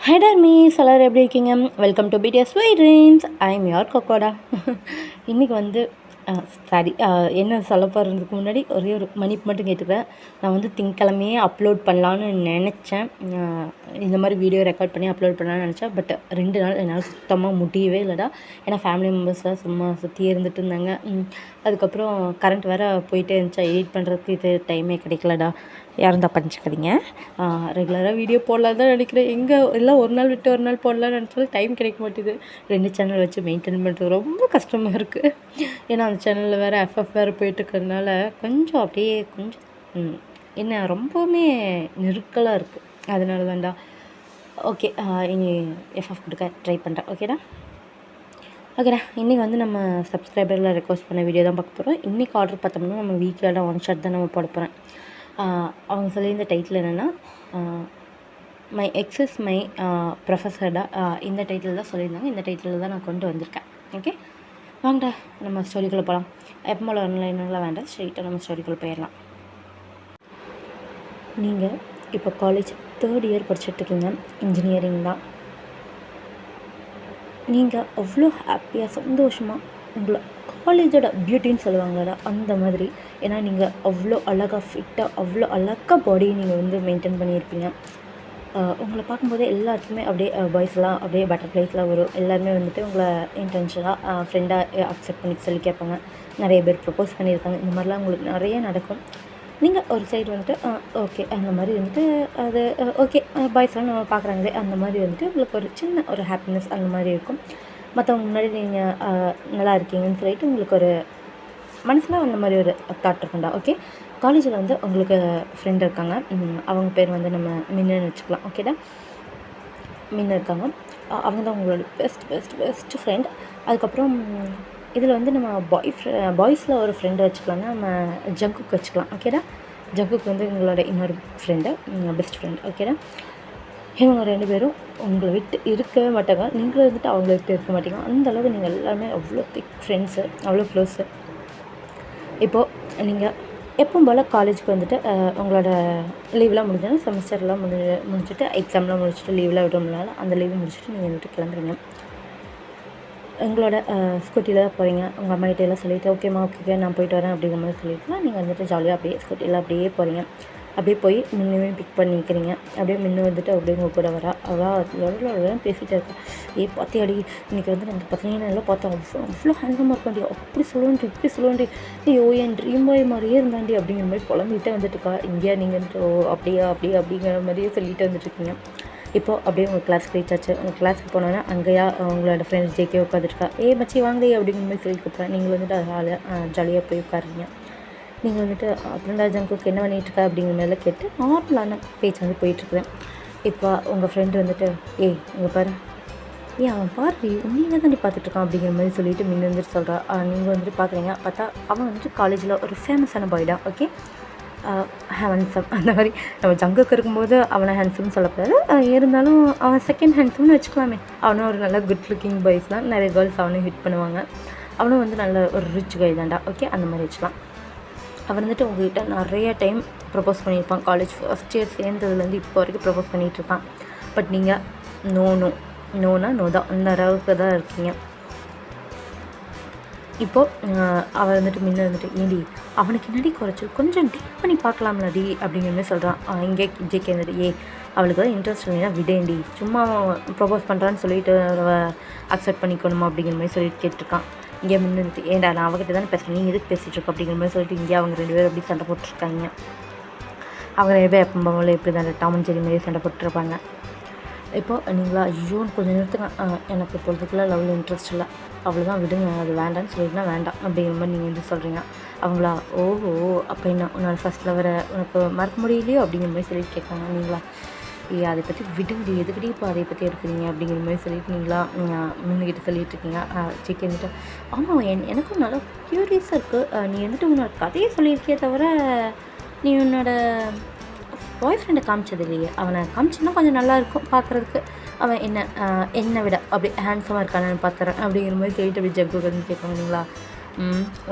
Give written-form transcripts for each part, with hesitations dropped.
High டர்மீஸ் எல்லோரும் எப்படி இருக்கீங்க? Welcome to BTS sweet dreams. I am your கொக்கோடா. இன்றைக்கி வந்து சாரி என்ன சொல்ல போகிறதுக்கு முன்னாடி ஒரே ஒரு மன்னிப்பு மட்டும் கேட்டுக்கிறேன். நான் வந்து திங்கக்கிழமையே அப்லோட் பண்ணலான்னு நினச்சேன். இந்த மாதிரி வீடியோ ரெக்கார்ட் பண்ணி அப்லோட் பண்ணலான்னு நினச்சேன். பட் 2 நாள் என்னால் சுத்தமாக முடியவே இல்லைடா. ஏன்னா ஃபேமிலி மெம்பர்ஸ்லாம் சும்மா சுற்றி இருந்துட்டு இருந்தாங்க. அதுக்கப்புறம் கரண்ட் வேறு போயிட்டே இருந்துச்சா, எடிட் பண்ணுறதுக்கு இது டைமே கிடைக்கலடா. யாரும் தப்பாக நினச்சிக்காதீங்க. ரெகுலராக வீடியோ போடலாம் தான் நினைக்கிறேன். எங்கே எல்லாம் ஒரு நாள் விட்டு ஒரு நாள் போடலான்னு நினச்சாலும் டைம் கிடைக்க மாட்டேது. 2 சேனல் வச்சு மெயின்டைன் பண்ணுறது ரொம்ப கஷ்டமாக இருக்குது. ஏன்னா அந்த சேனலில் வேறு எஃப்எஃப் வேறு போயிட்டுருக்கறதுனால கொஞ்சம் அப்படியே கொஞ்சம் என்ன ரொம்பவுமே நெருக்கலாக இருக்குது. அதனால தான்டா. ஓகே, இனி எஃப்எஃப் கொடுக்க ட்ரை பண்ணுறேன். ஓகேடா. ஓகேடா. இன்றைக்கி வந்து நம்ம சப்ஸ்கிரைபரில் ரெக்வஸ்ட் பண்ண வீடியோ தான் பார்க்க போகிறோம். இன்றைக்கி ஆர்டர் பார்த்தோம்னா நம்ம வீக்கில் ஒன் ஷாட் தான் நம்ம போட போகிறேன். அவங்க சொல்லியிருந்த டைட்டில் என்னென்னா மை எக்ஸ் இஸ் மை ப்ரொஃபஸர்டா. இந்த டைட்டில் தான் சொல்லியிருந்தாங்க. இந்த டைட்டில் தான் நான் கொண்டு வந்திருக்கேன். ஓகே, வாங்கடா நம்ம ஸ்டோரிக்குள்ளே போகலாம். எப்போ போல் ஆன்லைன்லாம் வேண்டாம், ஸ்ட்ரெயிட்டாக நம்ம ஸ்டோரிக்குள்ளே போயிடலாம். நீங்கள் இப்போ காலேஜ் 3rd இயர் படிச்சுட்ருக்கீங்க. இன்ஜினியரிங் தான். நீங்கள் அவ்வளோ ஹாப்பியாக சந்தோஷமாக உங்களை காலேஜோட பியூட்டின்னு சொல்லுவாங்கடா, அந்த மாதிரி. ஏன்னா நீங்கள் அவ்வளோ அழகாக ஃபிட்டாக அவ்வளோ அழகாக பாடியை நீங்கள் வந்து மெயின்டைன் பண்ணியிருப்பீங்க. உங்களை பார்க்கும்போதே எல்லாத்துக்குமே அப்படியே பாய்ஸ்லாம் அப்படியே பட்டர்ஃப்ளைஸ்லாம் வரும். எல்லாருமே வந்துட்டு உங்களை இன்டென்ஷனாக ஃப்ரெண்டாக அக்செப்ட் பண்ணி சொல்லி கேட்பாங்க. நிறைய பேர் ப்ரப்போஸ் பண்ணியிருக்காங்க. இந்த மாதிரிலாம் உங்களுக்கு நிறைய நடக்கும். நீங்கள் ஒரு சைடு வந்துட்டு ஓகே அந்த மாதிரி வந்துட்டு அது ஓகே பாய்ஸ்லாம் நம்ம பார்க்குறாங்களே, அந்த மாதிரி வந்துட்டு உங்களுக்கு ஒரு சின்ன ஒரு ஹாப்பினஸ் அந்த மாதிரி இருக்கும். மற்றவங்க முன்னாடி நீங்கள் நல்லா இருக்கீங்கன்னு சொல்லிட்டு உங்களுக்கு ஒரு மனசில் அந்த மாதிரி ஒரு தாட் இருக்கும்டா. ஓகே, காலேஜில் வந்து உங்களுக்கு ஃப்ரெண்ட் இருக்காங்க. அவங்க பேர் வந்து நம்ம மின்னுன்னு வச்சுக்கலாம். ஓகேடா. மின்னு இருக்காங்க. அவங்க தான் உங்களோட பெஸ்ட் ஃப்ரெண்ட். அதுக்கப்புறம் இதில் வந்து நம்ம பாய்ஸில் ஒரு ஃப்ரெண்டு வச்சுக்கலாம்னா நம்ம ஜங்குக்கு வச்சுக்கலாம். ஓகேடா. ஜங்குக்கு வந்து உங்களோட இன்னொரு ஃப்ரெண்டு, பெஸ்ட் ஃப்ரெண்ட். ஓகேடா. இவங்க 2 பேரும் உங்களை விட்டு இருக்கவே மாட்டாங்க. நீங்களும் வந்துட்டு அவங்கள விட்டு இருக்க மாட்டீங்க. அந்தளவுக்கு நீங்கள் எல்லாருமே அவ்வளோ திக் ஃப்ரெண்ட்ஸு, அவ்வளோ க்ளோஸு. இப்போது நீங்கள் எப்பவும் போல் காலேஜுக்கு வந்துட்டு உங்களோட லீவ்லாம் முடிஞ்சோன்னா செமஸ்டர்லாம் முடிச்சுட்டு எக்ஸாம்லாம் முடிச்சுட்டு லீவ்லாம் விடுறதுனால அந்த லீவு முடிச்சுட்டு நீங்கள் வந்துட்டு கிளம்புறீங்க. உங்களோட ஸ்கூட்டியில் தான் போகிறீங்க. உங்கள் அம்மாகிட்ட எல்லாம் சொல்லிவிட்டு ஓகேம்மா ஓகே நான் போயிட்டு வரேன் அப்படிங்கிற மாதிரி சொல்லிவிட்டுனா நீங்கள் வந்துட்டு ஜாலியாக அப்படியே ஸ்கூட்டியில் அப்படியே போகிறீங்க. அப்படியே போய் மின்னுவையும் பிக் பண்ணிக்கிறீங்க. அப்படியே மின்னு வந்துட்டு அப்படியே உங்கள் கூட வரா. அவ்வளோ பேசிகிட்டே இருக்கா. பார்த்தியாடி இன்றைக்கி வந்து நாங்கள் பார்த்தீங்கன்னா எல்லாம் பார்த்தோம், அவ்வளோ ஹேண்ட்ஸமாக இருக்காண்டி, அப்படி சொல்லுவேன்டி இப்படி சொல்லுவேன்டி, ஐயோ என் ட்ரீம் பாய் மாதிரியே இருந்தாண்டி அப்படிங்கிற மாதிரி புலம்பிகிட்டே வந்துட்டுருக்கா. இங்கேயா நீங்கள் வந்துட்டு அப்படியா அப்படிங்கிற மாதிரியே சொல்லிட்டு வந்துட்டுருக்கீங்க. இப்போது அப்படியே உங்கள் கிளாஸ்க்கு ரீச் ஆச்சு. உங்கள் கிளாஸுக்கு போனோன்னா அங்கேயா உங்களோட ஃப்ரெண்ட்ஸ் ஜேகே உட்காந்துருக்கா. மச்சி வாங்கடி அப்படிங்கிற மாதிரி சொல்லி கூப்பிட்றேன். நீங்கள் வந்துட்டு ஜாலியாக போய் உட்காருங்க. நீங்கள் வந்துட்டு அப்புறம்டா ஜங்குக்கு என்ன பண்ணிகிட்ருக்கா அப்படிங்கிற மாதிரிலாம் கேட்டு நார்மலான பேச்சு வந்து போயிட்டுருக்குறேன். இப்போ உங்கள் ஃப்ரெண்டு வந்துட்டு இங்கே பாரு, அவன் பாரு உண்மையாக தான் பார்த்துட்ருக்கான் அப்படிங்கிற மாதிரி சொல்லிவிட்டு முன்ன வந்துட்டு சொல்கிறா. நீங்கள் வந்துட்டு பார்க்குறீங்க. பார்த்தா அவன் வந்துட்டு காலேஜில் ஒரு ஃபேமஸான பாய் தான். Okay, handsome. அந்த மாதிரி நம்ம ஜங்குக்கு இருக்கும்போது அவனை ஹேண்ட்ஸம்னு சொல்லக்கூடாது. இருந்தாலும் அவன் செகண்ட் ஹேண்ட்ஸம்னு வச்சுக்கலாமே. அவனும் ஒரு நல்ல குட் லுக்கிங் பாய்ஸ் தான். நிறைய கேர்ள்ஸ் அவனும் ஹிட் பண்ணுவாங்க. அவனும் வந்து நல்ல ஒரு ரிச் கை தான்டா. ஓகே, அந்த மாதிரி வச்சுக்கலாம். அவன் வந்துட்டு உங்கள்கிட்ட நிறைய டைம் ப்ரப்போஸ் பண்ணியிருப்பான். காலேஜ் ஃபஸ்ட் இயர் சேர்ந்ததுலேருந்து இப்போ வரைக்கும் ப்ரப்போஸ் பண்ணிகிட்ருப்பான். பட் நீங்கள் நோனா நோ தான், அந்த அளவுக்கு தான் இருக்கீங்க. இப்போது அவன் வந்துட்டு முன்ன வந்துட்டு ஏண்டி அவனுக்கு என்னடி குறைச்சி கொஞ்சம் டீட் பண்ணி பார்க்கலாம்லடி அப்படிங்கிற மாதிரி சொல்கிறான். இங்கே ஜேகே வந்துட்டு அவளுக்கு தான் இன்ட்ரெஸ்ட் இல்லைன்னா விடேண்டி, சும்மா ப்ரப்போஸ் பண்ணுறான்னு சொல்லிட்டு அக்செப்ட் பண்ணிக்கணுமா அப்படிங்கிற மாதிரி சொல்லிட்டு கேட்டிருக்கான். இங்கே முன்னிட்டு ஏன்டா நான் அவகிட்ட தானே பேசுகிறேன், நீ எதுக்கு பேசிகிட்டு இருக்க அப்படிங்கிற மாதிரி சொல்லிட்டு இங்கே அவங்க 2 பேரும் அப்படி சண்டை போட்டுருக்காங்க. அவங்க 2 பேர் எப்போ போல எப்படி தான் டாம் அண்ட் ஜெர்ரி மாதிரி சண்டை போட்டுருப்பாங்க. இப்போது நீங்களா ஐயோன்னு கொஞ்சம் நிறுத்துங்க, எனக்கு இப்போதைக்குள்ள லெவலில் இன்ட்ரெஸ்ட் இல்லை, அவ்வளோதான் விடுங்க, அது வேண்டான்னு சொல்லிட்டுனா வேண்டாம் அப்படிங்கிற மாதிரி நீங்கள் வந்து சொல்கிறீங்க. அவங்களா ஓஹோ அப்போ என்ன உன்னோட ஃபஸ்ட் லவரை உனக்கு மறக்க முடியலையோ அப்படிங்கிற மாதிரி சொல்லிட்டு கேட்காங்க. நீங்களா அதை பற்றி விடுங்கடி, எதுக்கடி இப்போ அதை பற்றி எடுக்கிறீங்க அப்படிங்கிற மாதிரி சொல்லிட்டு நீங்களா முன்னுக்கிட்ட சொல்லிட்டு இருக்கீங்க. ஜேகே வந்துட்டு ஆமாம் எனக்கும் நல்லா க்யூரியஸாக இருக்குது, நீ வந்துட்டு உன்னோட கதையை சொல்லியிருக்கியே தவிர நீ உன்னோட பாய் ஃப்ரெண்டை காமிச்சது இல்லையே. அவனை காமிச்சின்னா கொஞ்சம் நல்லாயிருக்கும் பார்க்குறதுக்கு. அவன் என்னை விட அப்படி ஹேண்ட்ஸமாக இருக்கானு பார்த்துறேன் அப்படிங்கிற மாதிரி சொல்லிட்டு அப்படி ஜக்கு வந்து கேட்பாங்க. நீங்களா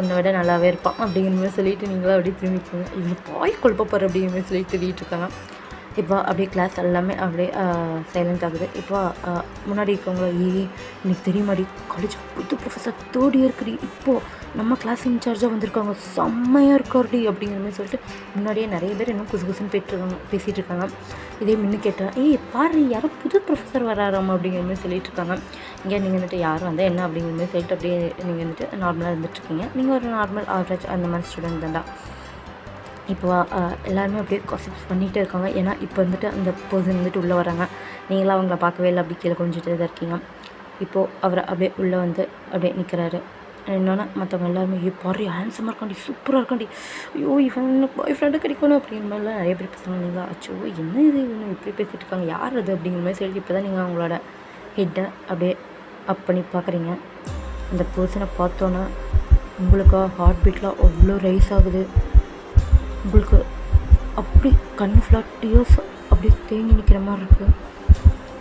உன்னை விட நல்லாவே இருப்பான் அப்படிங்கிற மாதிரி சொல்லிட்டு நீங்களா அப்படியே திரும்பிக்கோங்க. இவங்க பாய் கொழுப்ப போகிற அப்படிங்கிற மாதிரி சொல்லிட்டு சொல்லிட்டு இருக்காங்க. இப்போ அப்படியே கிளாஸ் எல்லாமே அப்படியே சைலண்ட் ஆகுது. இப்போ முன்னாடி இருக்கவங்க இன்னைக்கு தெரியுமாடி காலேஜ் புது ப்ரொஃபஸர் தேர்ட் இயர்க்குடி, இப்போது நம்ம கிளாஸ் இன்சார்ஜாக வந்திருக்காங்க, செம்மையாக இருக்காருடி அப்படிங்கிற மாதிரி சொல்லிட்டு முன்னாடியே நிறைய பேர் இன்னும் குசுகுசுன்னு பேசிகிட்டு இருக்காங்க. இதே முன்னு கேட்டால் பாரு யாரோ புது ப்ரொஃபஸர் வராராம் அப்படிங்கிற மாதிரி சொல்லிட்டு இருக்காங்க. இங்கே நீங்கள் வந்துட்டு யாரும் வந்தால் என்ன அப்படிங்கிற மாதிரி சொல்லிட்டு அப்படியே நீங்கள் வந்துட்டு நார்மலாக இருந்துகிட்ருக்கீங்க. நீங்கள் ஒரு நார்மல் ஆவரேஜ் அந்த மாதிரி ஸ்டூடெண்ட் தான்டா. இப்போ எல்லாருமே அப்படியே காசிப்ஸ் பண்ணிகிட்டே இருக்காங்க. ஏன்னா இப்போ வந்துட்டு அந்த பர்சன் வந்துட்டு உள்ளே வராங்க. நீங்களாம் அவங்கள பார்க்கவே இல்லை, அப்படி கீழே கொஞ்சிட்டு தான் இருக்கீங்க. இப்போது அவரை அப்படியே உள்ளே வந்து அப்படியே நிற்கிறாரு. என்னன்னா மற்றவங்க எல்லாருமே பாரு ஹேண்ட்ஸமாக இருக்காண்டி, சூப்பராக இருக்காண்டி, ஐயோ இவன் பாய் ஃப்ரெண்டு கிடைக்கணும் அப்படிங்கிற மாதிரிலாம் நிறைய பேர் பேசுகிறாங்க. நீங்கள் அச்சோ என்ன இது இவனு இப்படி பேசிகிட்டு இருக்காங்க, யார் அது அப்படிங்கிற மாதிரி சொல்லி இப்போ தான் நீங்கள் அவங்களோட ஹெட்டை அப்படியே அப் பண்ணி பார்க்குறீங்க. அந்த பர்சனை பார்த்தோன்னா உங்களுக்கு ஹார்ட் பீட்லாம் அவ்வளோ ரைஸ் ஆகுது. உங்களுக்கு அப்படி கண் ஃபுல்லாக டியர்ஸ் அப்படியே தேங்கி நிற்கிற மாதிரி இருக்குது.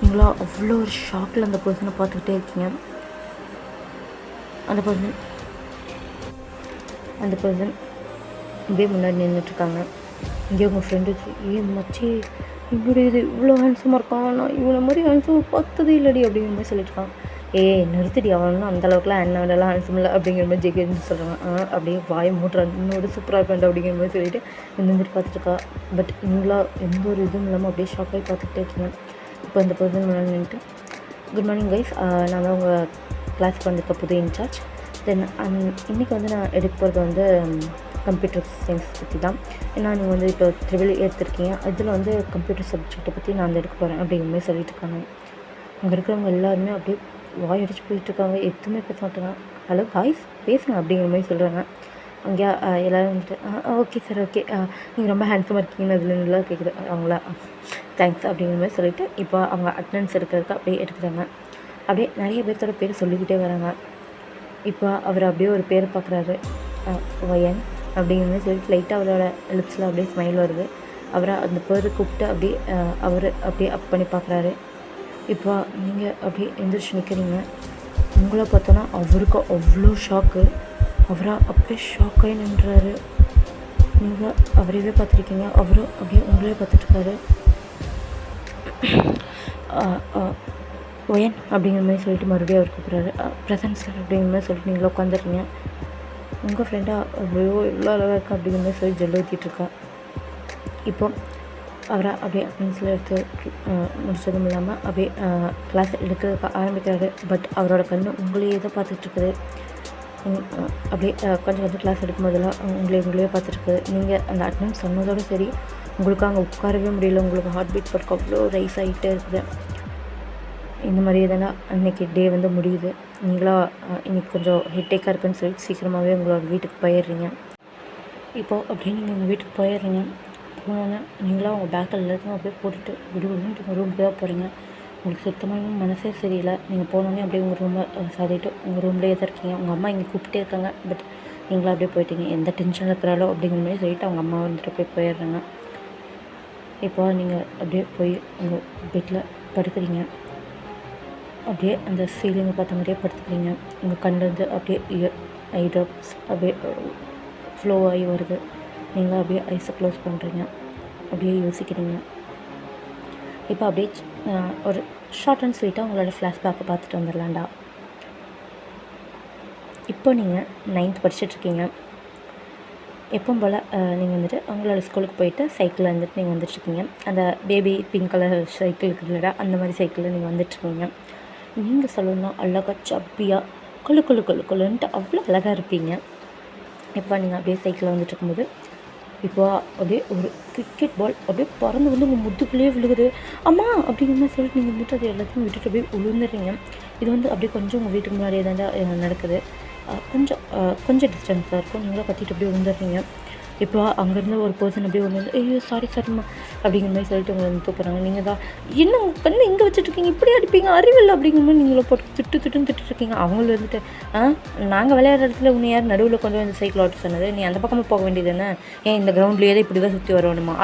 நீங்களா அவ்வளோ ஒரு ஷாக்கில் அந்த பர்சனை பார்த்துக்கிட்டே இருக்கீங்க. அந்த பர்சன் இப்படியே முன்னாடி நின்றுட்டுருக்காங்க. இங்கே உங்கள் ஃப்ரெண்டு மச்சி என்னுடைய இது இவ்வளோ ஹேண்ட்ஸமாக இருக்கான், நான் இவனை மாதிரி ஹேண்ட்ஸமாக பார்த்ததே இல்லடி அப்படிங்கிற மாதிரி சொல்லிட்டுருக்காங்க. நிறுத்திடி, அவனும் அந்தளவுக்குலாம் என்னோடலாம் ஹேண்ட்ஸம் இல்லை அப்படிங்கிற மாதிரி ஜெகேன்னு சொல்கிறாங்க. அப்படியே வாயை மூட்டுறாங்க, இன்னொரு சூப்பராக இருக்காண்டு அப்படிங்கிற மாதிரி சொல்லிட்டு நின்றுட்டு பார்த்துட்டுருக்கா. பட் நீங்களா எந்த ஒரு இதுவும் இல்லாமல் அப்படியே ஷாக்காகி பார்த்துக்கிட்டே இருக்கீங்க. இப்போ அந்த பர்சன் முன்னாடி நின்றுட்டு குட் மார்னிங் கைஸ், நான் தான் உங்கள் கிளாஸ்க்கு வந்திருக்க புது இன்சார்ஜ். தென் இன்றைக்கி வந்து நான் எடுக்க போகிறது வந்து கம்ப்யூட்டர் சயின்ஸ் பற்றி தான். ஏன்னா நீங்கள் வந்து இப்போ ட்ரிபிள் எடுத்திருக்கீங்க, இதில் வந்து கம்ப்யூட்டர் சப்ஜெக்டை பற்றி நான் வந்து எடுக்க போகிறேன் அப்படிங்கிற மாதிரி சொல்லிட்டு இருக்காங்க. அங்கே இருக்கிறவங்க எல்லாருமே அப்படியே வாயடிச்சு போயிட்டுருக்காங்க, எதுவுமே பேச மாட்டாங்க. ஹலோ காய்ஸ் பேசுங்க அப்படிங்கிற மாதிரி சொல்கிறாங்க. அங்கே எல்லோரும் வந்துட்டு ஓகே சார் ஓகே, நீங்கள் ரொம்ப ஹேண்ட்ஸமாக இருக்கீங்கன்னு அதில் நல்லா கேட்குது. அவங்கள தேங்க்ஸ் அப்படிங்கிற மாதிரி சொல்லிவிட்டு இப்போ அவங்க அட்டெண்டன்ஸ் எடுக்கிறதுக்கு அப்படியே எடுக்கிறாங்க. அப்படியே நிறைய பேர்த்தோட பேர் சொல்லிக்கிட்டே வராங்க. இப்போ அவர் அப்படியே ஒரு பேர் பார்க்குறாரு, ஒயன் அப்படிங்கிற மாதிரி சொல்லிட்டு லைட்டாக அவரோட லிப்ஸில் அப்படியே ஸ்மைல் வருது. அவரை அந்த பேர் கூப்பிட்டு அப்படியே அவர் அப்படியே அப் பண்ணி பார்க்குறாரு. இப்போ நீங்கள் அப்படியே எந்திரிச்சு நிற்கிறீங்க. உங்களை பார்த்தோன்னா அவருக்கு அவ்வளோ ஷாக்கு. அவராக அப்படியே ஷாக்காகி நின்றாரு. நீங்கள் அவரையே பார்த்துருக்கீங்க, அவரும் அப்படியே உங்களே பார்த்துட்ருக்காரு. ஒயன் அப்படிங்கிற மாதிரி சொல்லிட்டு மறுபடியும் அவர் கூப்பிட்றாரு. ப்ரெசன்ட் சார் அப்படிங்கிற மாதிரி சொல்லிட்டு நீங்களும் உட்காந்துருக்கீங்க. உங்கள் ஃப்ரெண்டாக அவ்வளோ எவ்வளோ அழகாக இருக்கா அப்படிங்கிற மாதிரி சொல்லி ஜெல் ஊற்றிட்டுருக்கா. இப்போ அவரை அப்படியே அட்டெண்டன்ஸில் எடுத்து முடிச்சதும் இல்லாமல் அப்படியே கிளாஸ் எடுக்க ஆரம்பிக்கிறாரு. பட் அவரோட கண்ணு உங்களையே தான் பார்த்துட்ருக்குது. அப்படியே கொஞ்சம் கிளாஸ் எடுக்கும் போதெல்லாம் உங்களே பார்த்துட்ருக்குது. நீங்கள் அந்த அட்டெண்டன்ஸ் சொன்னதோடு சரி, உங்களுக்கு அங்கே உட்காரவே முடியல. உங்களுக்கு ஹார்ட் பீட் பருக்கு அவ்வளோ ரைஸ் ஆகிட்டே இருக்குது. இந்த மாதிரி எதனா அன்றைக்கி டே வந்து முடியுது. நீங்களாக இன்றைக்கி கொஞ்சம் ஹெட்டேக்காக இருக்குன்னு சொல்லிட்டு சீக்கிரமாகவே உங்களோட வீட்டுக்கு போயிடுறீங்க. இப்போது அப்படியே நீங்கள் உங்கள் வீட்டுக்கு போயிடுறீங்க. போனோன்னே நீங்களாம் உங்கள் பேக்கில் எல்லாத்தையும் அப்படியே போட்டுட்டு விடுவிட்டு உங்கள் ரூமுக்கு தான் போகிறீங்க. உங்களுக்கு சுத்தமாக மனசே சரியில்லை. நீங்கள் போனோன்னே அப்படியே உங்கள் ரூமை சாதிட்டு உங்கள் ரூம்லேயே தான் இருக்கீங்க. உங்கள் அம்மா இங்கே கூப்பிட்டே இருக்காங்க. பட் நீங்களாம் அப்படியே போயிட்டீங்க. எந்த டென்ஷனில் இருக்கிறாலோ அப்படிங்கிற மாதிரி சொல்லிவிட்டு அவங்க அம்மா வந்துட்டு போயிடுறாங்க. இப்போ நீங்கள் அப்படியே போய் உங்கள் பெட்டில் படுக்கிறீங்க. அப்படியே அந்த சீலிங்கை பார்த்த மாதிரியே படுத்துக்கிறீங்க. உங்கள் கண்ணிலேருந்து அப்படியே ஐ ட்ராப்ஸ் அப்படியே ஃப்ளோ ஆகி வருது. நீங்கள் அப்படியே ஐஸை க்ளோஸ் பண்ணுறீங்க. அப்படியே யோசிக்கிறீங்க. இப்போ அப்படியே ஒரு ஷார்ட் அண்ட் ஸ்வீட்டாக உங்களோட ஃப்ளாஷ்பேக்கை பார்த்துட்டு வந்துடலாண்டா. இப்போ நீங்கள் 9th படிச்சுட்ருக்கீங்க. எப்பவும் போல் நீங்கள் வந்துட்டு அவங்களோட ஸ்கூலுக்கு போயிட்டு சைக்கிளில் வந்துட்டு நீங்கள் வந்துட்டுருக்கீங்க. அந்த பேபி பிங்க் கலர் சைக்கிள் இருக்குதுல்லடா, அந்த மாதிரி சைக்கிளில் நீங்கள் வந்துட்டுருக்கீங்க. நீங்கள் சொல்லணும்னா அழகாக சப்பியாக கொழுன்ட்டு அவ்வளோ அழகாக இருப்பீங்க. இப்போ நீங்கள் அப்படியே சைக்கிளில் வந்துட்டு இருக்கும்போது இப்போ அப்படியே ஒரு கிரிக்கெட் பால் அப்படியே பறந்து வந்து உங்கள் முதுகுள்ளேயே விழுகுது. அம்மா அப்படிங்கிற மாதிரி சொல்லிட்டு நீங்கள் வந்துட்டு அது எல்லாத்தையும் விட்டுட்டு அப்படியே விழுந்துடுறீங்க. இது வந்து அப்படியே கொஞ்சம் உங்கள் வீட்டுக்கு முன்னாடியே தான் நடக்குது. கொஞ்சம் டிஸ்டன்ஸாக இருக்கும். நீங்களும் கத்திட்டு அப்படியே விழுந்துடுறீங்க. இப்போ அங்கேருந்து ஒரு பர்சன் அப்படியே ஒன்று வந்து ஐயோ சாரிம்மா அப்படிங்கிற மாதிரி சொல்லிட்டு உங்களை வந்து தூக்குறாங்க. நீங்கள் தான் என்ன உங்கள் கண்ணு இங்கே வச்சுட்ருக்கீங்க, இப்படி அடிப்பீங்க அறிவில்லை அப்படிங்கிற மாதிரி நீங்கள போட்டு திட்டுன்னு திட்டுருக்கீங்க. அவங்களும் வந்துட்டு நாங்கள் விளையாடுற இடத்துல உன்னை யார் நடுவில் கொண்டு வந்து சைக்கிள் ஓட்ட சொன்னது, நீ அந்த பக்கமாக போக வேண்டியது என்ன, ஏன் இந்த கிரவுண்ட்லேயே தான் இப்படி தான் சுற்றி வரணுமா,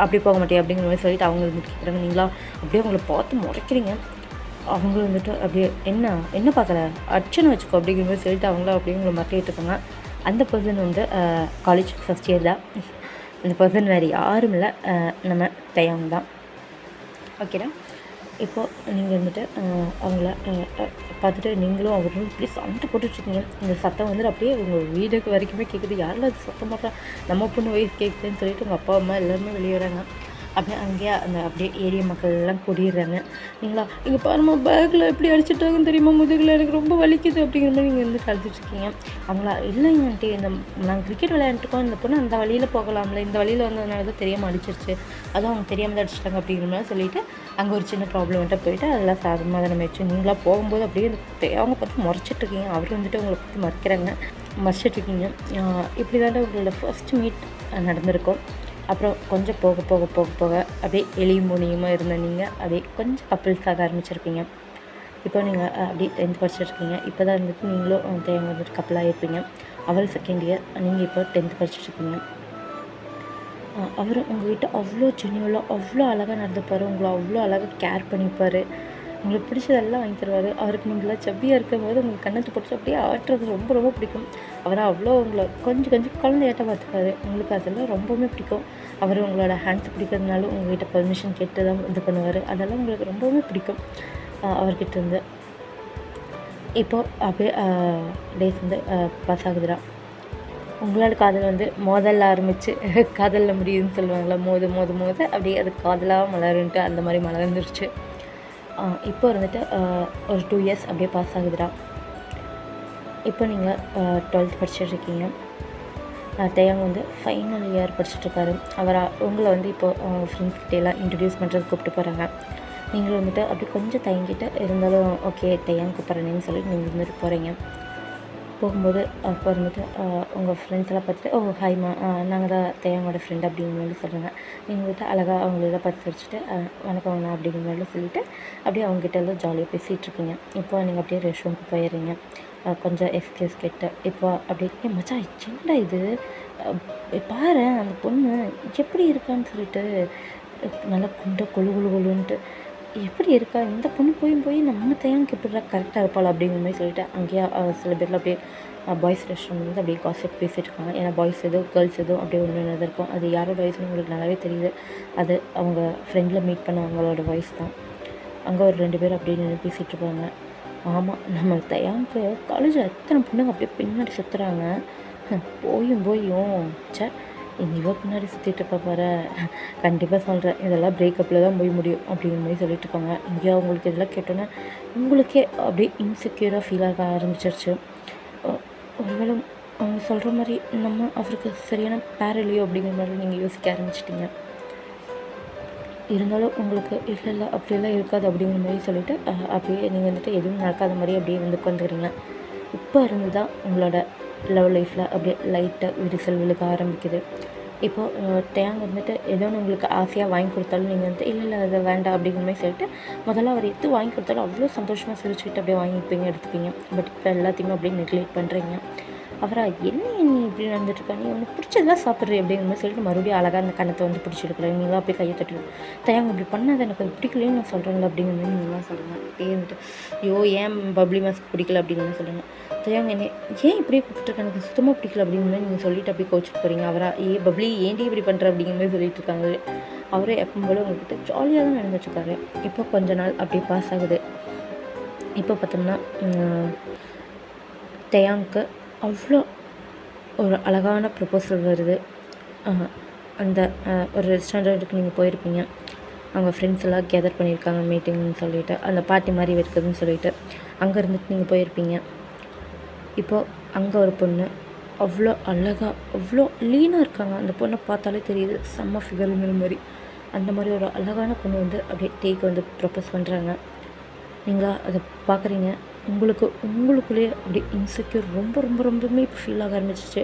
அப்படி போக மாட்டேன் அப்படிங்கிற மாதிரி சொல்லிட்டு அவங்க வந்துட்டு கேட்குறாங்க. நீங்களா அப்படியே அவங்கள பார்த்து முறைக்கிறீங்க. அவங்களும் வந்துட்டு அப்படியே என்ன பார்க்குற அர்ச்சனை வச்சுக்கோ அப்படிங்கிற மாதிரி சொல்லிட்டு அவங்களும் அப்படியே உங்களை மறைக்கிட்டு இருக்காங்க. அந்த பர்சன் வந்து காலேஜ் ஃபஸ்ட் இயர் தான். இந்த பர்சன் வேறு யாரும் இல்லை, நம்ம தயாங் தான். ஓகேடா. இப்போது நீங்கள் வந்துட்டு அவங்கள பார்த்துட்டு நீங்களும் அவரும் இப்படி சண்டை போட்டுட்ருக்கீங்க. இந்த சத்தம் வந்துட்டு அப்படியே உங்கள் வீடுக்கு வரைக்குமே கேட்குது. யாரில் அது சத்தம் போடுறா, நம்ம பொண்ணு வயசு கேட்குதுன்னு சொல்லிட்டு உங்கள் அப்பா அம்மா எல்லாருமே வெளியே வராங்க. அப்படியே அங்கேயே அப்படியே ஏரியா மக்கள் எல்லாம் கூடிடுறாங்க. நீங்களா இங்கே பாருமா பேக்கில் எப்படி அடிச்சிட்டாங்கன்னு தெரியுமா, முதுகில் எனக்கு ரொம்ப வலிக்குது அப்படிங்கிற மாதிரி நீங்கள் வந்து கழுத்துட்ருக்கீங்க. அவங்களா இல்லைங்க ஆண்டி, நாங்கள் கிரிக்கெட் விளையாண்டுருக்கோம், இந்த பொண்ணு அந்த வழியில் போகலாம்ல, இந்த வழியில் வந்ததுனால தான் தெரியாமல் அடிச்சிருச்சு, அதுவும் அவங்க தெரியாமல் தான் அடிச்சிட்டாங்க அப்படிங்கிற மாதிரி சொல்லிவிட்டு அங்கே ஒரு சின்ன ப்ராப்ளம்கிட்ட போயிட்டு அதெல்லாம் சமாதானம் ஆயிடுச்சு. நீங்களாக போகும்போது அப்படியே அவங்க பார்த்து முறைச்சிட்ருக்கீங்க. அவர் வந்துட்டு உங்களை பற்றி மறைச்சிட்ருக்கீங்க. இப்படி தாண்டா உங்களோட ஃபர்ஸ்ட் மீட் நடந்திருக்கும். அப்புறம் கொஞ்சம் போக போக போக போக அப்படியே எளியும் முனியுமாக இருந்த நீங்கள் அப்படியே கொஞ்சம் கப்பிள்ஸ் ஆக ஆரம்பிச்சிருப்பீங்க. இப்போ நீங்கள் அப்படியே 10th படிச்சுட்ருக்கீங்க. இப்போ தான் வந்துட்டு நீங்களும் தேங்க வந்துட்டு கப்பலாக இருப்பீங்க. அவர் செகண்ட் இயர், நீங்கள் இப்போ 10th படிச்சுட்ருக்கீங்க. அவர் உங்கள்கிட்ட அவ்வளோ ஜென்யூலாக அவ்வளோ அழகாக நடந்துப்பார், உங்களை அவ்வளோ அழகாக கேர் பண்ணிப்பார், உங்களுக்கு பிடிச்சதெல்லாம் வாங்கி தருவார். அவருக்கு நீங்களாம் சப்பியாக இருக்கும்போது உங்களுக்கு கண்ணத்தை பிடிச்சி அப்படியே ஆட்டுறது ரொம்ப ரொம்ப பிடிக்கும். அவரை அவ்வளோ உங்களை கொஞ்சம் கொஞ்சம் குழந்தையாட்ட பார்த்துப்பாரு, உங்களுக்கு அதெல்லாம் ரொம்பவுமே பிடிக்கும். அவர் உங்களோட ஹேண்ட்ஸ் பிடிக்கிறதுனால உங்கள்கிட்ட பெர்மிஷன் கேட்டு தான் இது பண்ணுவார். அதெல்லாம் உங்களுக்கு ரொம்பவுமே பிடிக்கும் அவர்கிட்ட இருந்து. இப்போது அப்படியே டேஸ் வந்து பாஸ் ஆகுதுடா. உங்களோட காதல் வந்து மோதலில் ஆரம்பித்து காதலில் முடியுதுன்னு சொல்லுவாங்களா, மோத அப்படியே அது காதலாக மலருன்ட்டு அந்த மாதிரி மலர்ந்துருச்சு. இப்போ இருந்துட்டு ஒரு 2 இயர்ஸ் அப்படியே பாஸ் ஆகுதுடா. இப்போ நீங்கள் 12th படிச்சுட்ருக்கீங்க. தேயாங் வந்து ஃபைனல் இயர் படிச்சுட்ருக்காரு. உங்களை வந்து இப்போது ஃப்ரெண்ட்ஸ் கிட்டேலாம் இன்ட்ரடியூஸ் பண்ணுறது கூப்பிட்டு போகிறாங்க. நீங்களும் வந்துட்டு அப்படி கொஞ்சம் தயங்கிட்டு இருந்தாலும் ஓகே தேயாங் கூப்பிட்றேன்னு சொல்லி நீங்கள் வந்துட்டு போகிறீங்க. போகும்போது அப்போ இருந்துட்டு உங்கள் ஃப்ரெண்ட்ஸ் எல்லாம் பார்த்துட்டு ஓ ஹாய்மா, நாங்கள் தான் தேயாங்கோட ஃப்ரெண்ட் அப்படிங்கிற மாதிரி சொல்கிறாங்க. நீங்கள் வந்துட்டு அழகாக அவங்களெல்லாம் பார்த்து வச்சுட்டு வணக்கம்ண்ணா அப்படிங்கிற மாதிரி சொல்லிவிட்டு அப்படியே அவங்ககிட்ட எல்லாம் ஜாலியாக பேசிகிட்ருக்கீங்க. இப்போ நீங்கள் அப்படியே ரெஸ்ட் ரூமுக்கு போயிடுறீங்க. கொஞ்சம் எக்ஸ்கியூஸ் கேட்டு இப்போ அப்படியே மச்சான் என்னடா இது பாரு அந்த பொண்ணு எப்படி இருக்கான்னு சொல்லிட்டு நல்லா குண்டை கொழுன்ட்டு எப்படி இருக்கா இந்த பொண்ணு போய் நம்ம தேயாங்க எப்படிடா கரெக்டாக இருப்பாள் அப்படிங்கிற மாதிரி சொல்லிட்டு அங்கேயே சில பேரில் அப்படியே பாய்ஸ் ரெஸ்ட் ரூம் வந்து அப்படியே காசிப் பேசிகிட்டு இருக்காங்க. ஏன்னா பாய்ஸ் எதுவும் கேர்ள்ஸ் எதுவும் அப்படியே ஒன்று இருக்கும். அது யாரோட வாய்ஸ்னு உங்களுக்கு நல்லாவே தெரியுது. அது அவங்க ஃப்ரெண்டில் மீட் பண்ண அவங்களோட வாய்ஸ் தான். அங்கே ஒரு 2 பேர் அப்படியே நின்று பேசிகிட்டு இருப்பாங்க. ஆமாம், நம்ம தயாங்க்கு காலேஜில் எத்தனை பொண்ணுங்க அப்படியே பின்னாடி சுற்றுறாங்க. போயும் சே இவ பின்னாடி சுற்றிட்டு இருக்க பாரு, கண்டிப்பாக சொல்கிறேன் இதெல்லாம் பிரேக்கப்பில் தான் போய் முடியும் அப்படிங்கிற மாதிரி சொல்லிட்டு இருக்காங்க. இங்கேயா அவங்களுக்கு இதெல்லாம் கேட்டோன்னே உங்களுக்கே அப்படியே இன்செக்யூராக ஃபீல் ஆக ஆரம்பிச்சிருச்சு. ஒருவேளை அவங்க சொல்கிற மாதிரி நம்ம அவருக்கு சரியான பேர் இல்லையோ அப்படிங்கிற மாதிரி நீங்கள் யோசிக்க ஆரம்பிச்சிட்டிங்க. இருந்தாலும் உங்களுக்கு இல்லை அப்படியெல்லாம் இருக்காது அப்படிங்கிற மாதிரி சொல்லிவிட்டு அப்படியே நீங்கள் வந்துட்டு எதுவும் நடக்காத மாதிரி அப்படியே வந்து உட்காந்துக்கிறீங்க. இப்போ இருந்து தான் உங்களோட லவ் லைஃப்பில் அப்படியே லைட்டாக விரிசல் விழுக ஆரம்பிக்குது. இப்போது தேங்க வந்துட்டு ஏதோ ஒன்று உங்களுக்கு ஆசையாக வாங்கி கொடுத்தாலும் நீங்கள் வந்துட்டு இல்லை அதை வேண்டாம் அப்படிங்கிற மாதிரி சொல்லிட்டு முதல்ல அவர் எது வாங்கி கொடுத்தாலும் அவ்வளோ சந்தோஷமாக சிரிச்சுக்கிட்டு அப்படியே வாங்கிப்பீங்க எடுத்துப்பீங்க. பட் இப்போ எல்லாத்தையுமே அப்படியே நெக்லெக்ட் பண்ணுறீங்க. அவரா என்ன நீ இப்படி நடந்துட்டுருக்கா, நீ உனக்கு பிடிச்சதெல்லாம் சாப்பிட்றீ அப்படிங்கிற மாதிரி சொல்லிட்டு மறுபடியும் அழகாக அந்த கணத்தை வந்து பிடிச்சி எடுக்கிறேன். நீங்களாம் அப்படியே கையை தட்டி தயாங்க இப்படி பண்ணாத எனக்கு அது பிடிக்கலன்னு நான் சொல்கிறேன்ல அப்படிங்கிற மாதிரி நீங்களாம் சொல்லுங்கள். அப்படியே வந்துட்டு ஐயோ ஏன் பப்ளி மாஸ்க் பிடிக்கல அப்படிங்கிற மாதிரி சொல்லுங்கள். தயாங்க என்ன ஏன் இப்படியே கூப்பிட்டுருக்க எனக்கு சுத்தமாக பிடிக்கல அப்படிங்கிற மாதிரி நீங்கள் சொல்லிவிட்டு அப்படியே கோச்சிட்டு போகிறீங்க. அவரா பப்ளி ஏன்டி இப்படி பண்ணுற அப்படிங்கிற மாதிரி சொல்லிட்டு இருக்காங்க. அவரே எப்பவும் போல உங்கள்கிட்ட ஜாலியாக தான் நடந்துட்டுருக்காரு. இப்போ கொஞ்ச நாள் அப்படியே பாஸ் ஆகுது. இப்போ பார்த்தோம்னா தயாங்க்கு அவ்வளோ ஒரு அழகான ப்ரொபோசல் வருது. அந்த ஒரு ரெஸ்டாரண்ட்டுக்கு நீங்கள் போயிருப்பீங்க. அவங்க ஃப்ரெண்ட்ஸ் எல்லாம் கேதர் பண்ணியிருக்காங்க மீட்டிங்னு சொல்லிவிட்டு அந்த பார்ட்டி மாதிரி இருக்குதுன்னு சொல்லிவிட்டு அங்கே இருந்துட்டு நீங்கள் போயிருப்பீங்க. இப்போது அங்கே ஒரு பொண்ணு அவ்வளோ அழகாக அவ்வளோ லீனாக இருக்காங்க. அந்த பொண்ணை பார்த்தாலே தெரியுது செம்ம ஃபிகருங்கிற மாதிரி. அந்த மாதிரி ஒரு அழகான பொண்ணு வந்து அப்படியே டேக்கு வந்து ப்ரொப்போஸ் பண்ணுறாங்க. நீங்களா அதை பார்க்குறீங்க. உங்களுக்குள்ளேயே அப்படியே இன்செக்யூர் ரொம்பவுமே இப்போ ஃபீல் ஆக ஆரம்பிச்சிச்சு.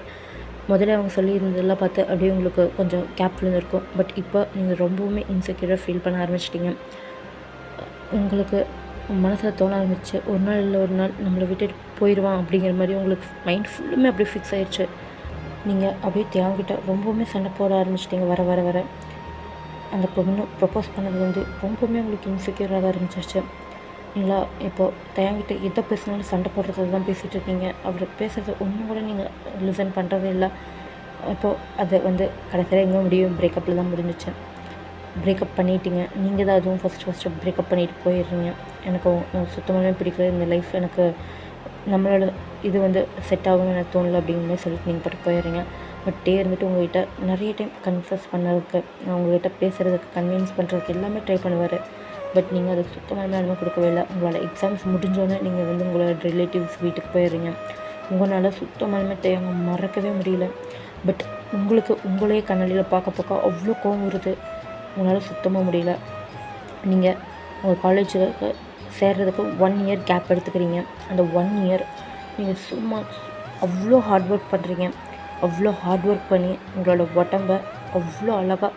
முதல்ல அவங்க சொல்லியிருந்ததெல்லாம் பார்த்து அப்படியே உங்களுக்கு கொஞ்சம் கேப் விழுந்திருக்கும். பட் இப்போ நீங்கள் ரொம்பவுமே இன்செக்யூராக ஃபீல் பண்ண ஆரம்பிச்சிட்டிங்க. உங்களுக்கு மனசில் தோண ஆரம்பிச்சு ஒரு நாள் இல்லை ஒரு நாள் நம்மளை விட்டுட்டு போயிடுவான் அப்படிங்கிற மாதிரி உங்களுக்கு மைண்ட் ஃபுல்லுமே அப்படியே ஃபிக்ஸ் ஆகிடுச்சு. நீங்கள் அப்படியே தேங்கிட்ட ரொம்பவுமே சண்டை போட ஆரம்பிச்சிட்டிங்க. வர அந்த பொண்ணு ப்ரப்போஸ் பண்ணது வந்து ரொம்பவுமே உங்களுக்கு இன்செக்யூராக ஆரம்பிச்சிருச்சு. நீங்களா இப்போது தயாங்கிட்ட எதை பேசினாலும் சண்டை போடுறது தான் பேசிகிட்டு இருக்கீங்க. அவர் பேசுகிறது ஒன்றும் கூட நீங்கள் லிசன் பண்ணுறதே இல்லை. இப்போது அது வந்து கடைசியில் எங்கே முடியும், பிரேக்கப்பில் தான் முடிஞ்சிச்சு. பிரேக்கப் பண்ணிட்டீங்க, நீங்கள் தான் அதுவும் ஃபஸ்ட்டு பிரேக்கப் பண்ணிவிட்டு போயிடுறீங்க. எனக்கு சுத்தமாகவே பிடிக்கல இந்த லைஃப், எனக்கு நம்மளோட இது வந்து செட் ஆகும்னு எனக்கு தோணலை அப்படிங்கிற மாதிரி சொல்லிட்டு நீங்கள் பாட்டு போயிடுறீங்க. பட் இருந்துட்டு உங்கள்கிட்ட நிறைய டைம் கன்ஃபஸ் பண்ணுறதுக்கு, உங்கள்கிட்ட பேசுகிறதுக்கு, கன்வின்ஸ் பண்ணுறதுக்கு எல்லாமே ட்ரை பண்ணுவார். பட் நீங்கள் அதுக்கு சுத்தமாக அனுமதி கொடுக்கவே இல்லை. உங்களோட எக்ஸாம்ஸ் முடிஞ்சோடனே நீங்கள் வந்து உங்களோட ரிலேட்டிவ்ஸ் வீட்டுக்கு போயிடுறீங்க. உங்களால் சுத்தமாலுமே தேங்க மறக்கவே முடியல. பட் உங்களுக்கு உங்களே கண்ணாடியில் பார்க்க அவ்வளோ கோவம் வருது. உங்களால் சுத்தமாக முடியல. நீங்கள் உங்கள் காலேஜுக்கு சேர்கிறதுக்கு 1 இயர் கேப் எடுத்துக்கிறீங்க. அந்த 1 இயர் நீங்கள் சும்மா அவ்வளோ ஹார்ட் ஒர்க் பண்ணுறீங்க. அவ்வளோ ஹார்ட் ஒர்க் பண்ணி உங்களோட உடம்ப அவ்வளோ அழகாக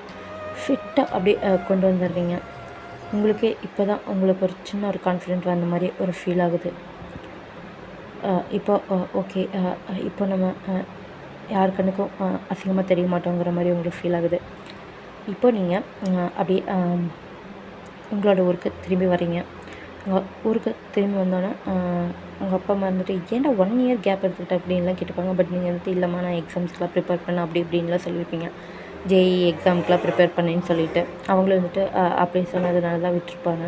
ஃபிட்டாக அப்படியே கொண்டு வந்துடுறீங்க. உங்களுக்கே இப்போ தான் உங்களுக்கு ஒரு சின்ன ஒரு கான்ஃபிடென்ட் வந்த மாதிரி ஒரு ஃபீல் ஆகுது. இப்போ ஓகே, இப்போ நம்ம யார் கண்ணுக்கும் அசிங்கமாக தெரிய மாட்டோங்கிற மாதிரி உங்களுக்கு ஃபீல் ஆகுது. இப்போ நீங்கள் அப்படியே உங்களோட ஊருக்கு திரும்பி வரீங்க. உங்கள் ஊருக்கு திரும்பி வந்தோன்னே உங்கள் அப்பா அம்மா வந்துட்டு ஏன்டா 1 இயர் கேப் எடுத்துக்கிட்ட அப்படின்லாம் கேட்டுப்பாங்க. பட் நீங்கள் வந்துட்டு இல்லைம்மா நான் எக்ஸாம்ஸ்க்கெலாம் ப்ரிப்பேர் பண்ணேன் அப்படி இப்படின்லாம் சொல்லியிருப்பீங்க. ஜேஇ எக்ஸாமுக்கெலாம் ப்ரிப்பேர் பண்ணேன்னு சொல்லிவிட்டு அவங்களும் வந்துட்டு அப்படி சொன்னதுனால தான் விட்டுருப்பாங்க.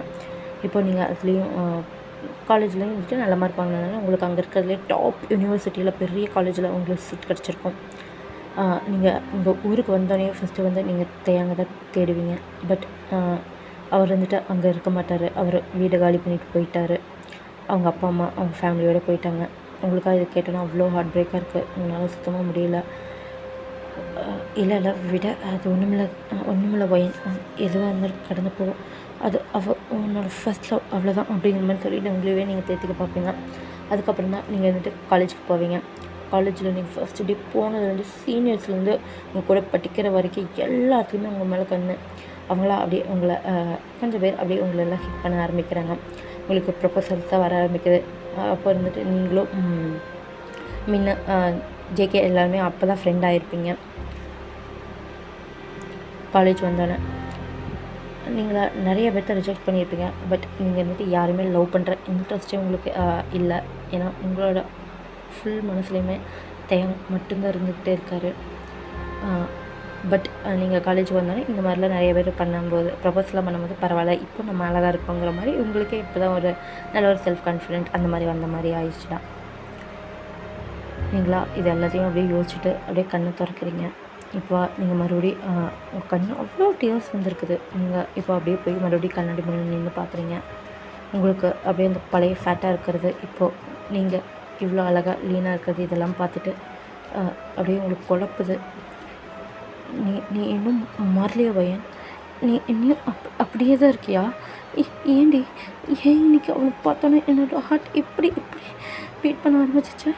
இப்போ நீங்கள் அதுலேயும் காலேஜ்லேயும் வந்துட்டு நல்ல மார்க் வாங்கினதுனால உங்களுக்கு அங்கே இருக்கிறதுலே டாப் யூனிவர்சிட்டியில் பெரிய காலேஜில் உங்களுக்கு சீட் கிடச்சிருக்கும். நீங்கள் உங்கள் ஊருக்கு வந்தோடனே ஃபஸ்ட்டு வந்து நீங்கள் தேங்க தான் தேடுவீங்க. பட் அவர் வந்துட்டு அங்கே இருக்க மாட்டார். அவர் வீடை காலி பண்ணிவிட்டு போயிட்டார். அவங்க அப்பா அம்மா அவங்க ஃபேமிலியோடு போயிட்டாங்க. உங்களுக்காக இது கேட்டோன்னா அவ்வளோ ஹார்ட் பிரேக்காக இருக்குது. உங்களால் சுத்தமாக முடியல. இல்லை விட அது ஒன்றுமில்ல பையன், எதுவாக இருந்தாலும் கடந்து போகும். அது உன்னோட ஃபஸ்ட் லவ் அவ்வளோதான் அப்படிங்கிற மாதிரி சொல்லிவிட்டு உங்களையே நீங்கள் தேர்த்திக்க பார்ப்பீங்க. அதுக்கப்புறம் தான் நீங்கள் வந்துட்டு காலேஜுக்கு போவீங்க. காலேஜில் நீங்கள் ஃபஸ்ட்டு டே போனதுலேருந்து சீனியர்ஸ்லேருந்து உங்கள் கூட படிக்கிற வரைக்கும் எல்லாத்துலேயுமே உங்கள் மேலே கண்ணு. அவங்களாம் அப்படியே உங்களை கொஞ்சம் பேர் அப்படியே உங்களெல்லாம் ஹிட் பண்ண ஆரம்பிக்கிறாங்க. உங்களுக்கு ப்ரொபோசல்ஸ் தான் வர ஆரம்பிக்குது. அப்போ இருந்துட்டு நீங்களும் முன்ன ஜேகே எல்லாருமே அப்போ தான் ஃப்ரெண்ட் ஆகிருப்பீங்க. காலேஜ் வந்தோடனே நீங்கள நிறைய பேர்த்த ரிஜெக்ட் பண்ணியிருப்பீங்க. பட் நீங்கள் வந்துட்டு யாருமே லவ் பண்ணுற இன்ட்ரெஸ்ட்டே உங்களுக்கு இல்லை. ஏன்னா உங்களோட ஃபுல் மனசுலேயுமே தயம் மட்டும்தான் இருந்துக்கிட்டே இருக்கார். பட் நீங்கள் காலேஜ் வந்தோடனே இந்த மாதிரிலாம் நிறைய பேர் பண்ணும்போது ப்ரொபோஸ்லாம் பண்ணும்போது பரவாயில்ல, இப்போ நம்ம அழகாக இருக்கோங்கிற மாதிரி உங்களுக்கே இப்போ தான் ஒரு நல்ல ஒரு செல்ஃப் கான்ஃபிடென்ட் அந்த மாதிரி வந்த மாதிரி ஆயிடுச்சுன்னா நீங்களா இது எல்லாத்தையும் அப்படியே யோசிச்சுட்டு அப்படியே கண்ணை திறக்கிறீங்க. இப்போ நீங்கள் மறுபடியும் உங்கள் கண் அவ்வளோ டியர்ஸ் வந்துருக்குது. நீங்கள் இப்போ அப்படியே போய் மறுபடியும் கண்ணாடி முன்னாடி நின்று பார்க்குறீங்க. உங்களுக்கு அப்படியே அந்த பழைய ஃபேட்டாக இருக்கிறது, இப்போது நீங்கள் இவ்வளோ அழகாக லீனாக இருக்கிறது இதெல்லாம் பார்த்துட்டு அப்படியே உங்களுக்கு குழப்புது. நீ இன்னும் மாறலையா பையன்? நீ இன்னும் அப்படியே தான் இருக்கியா? ஏன்டி ஏன் இன்னைக்கு அவனை பார்த்தோன்னே என்னோடய ஹார்ட் இப்படி பீட் பண்ண ஆரம்பிச்சிச்சு.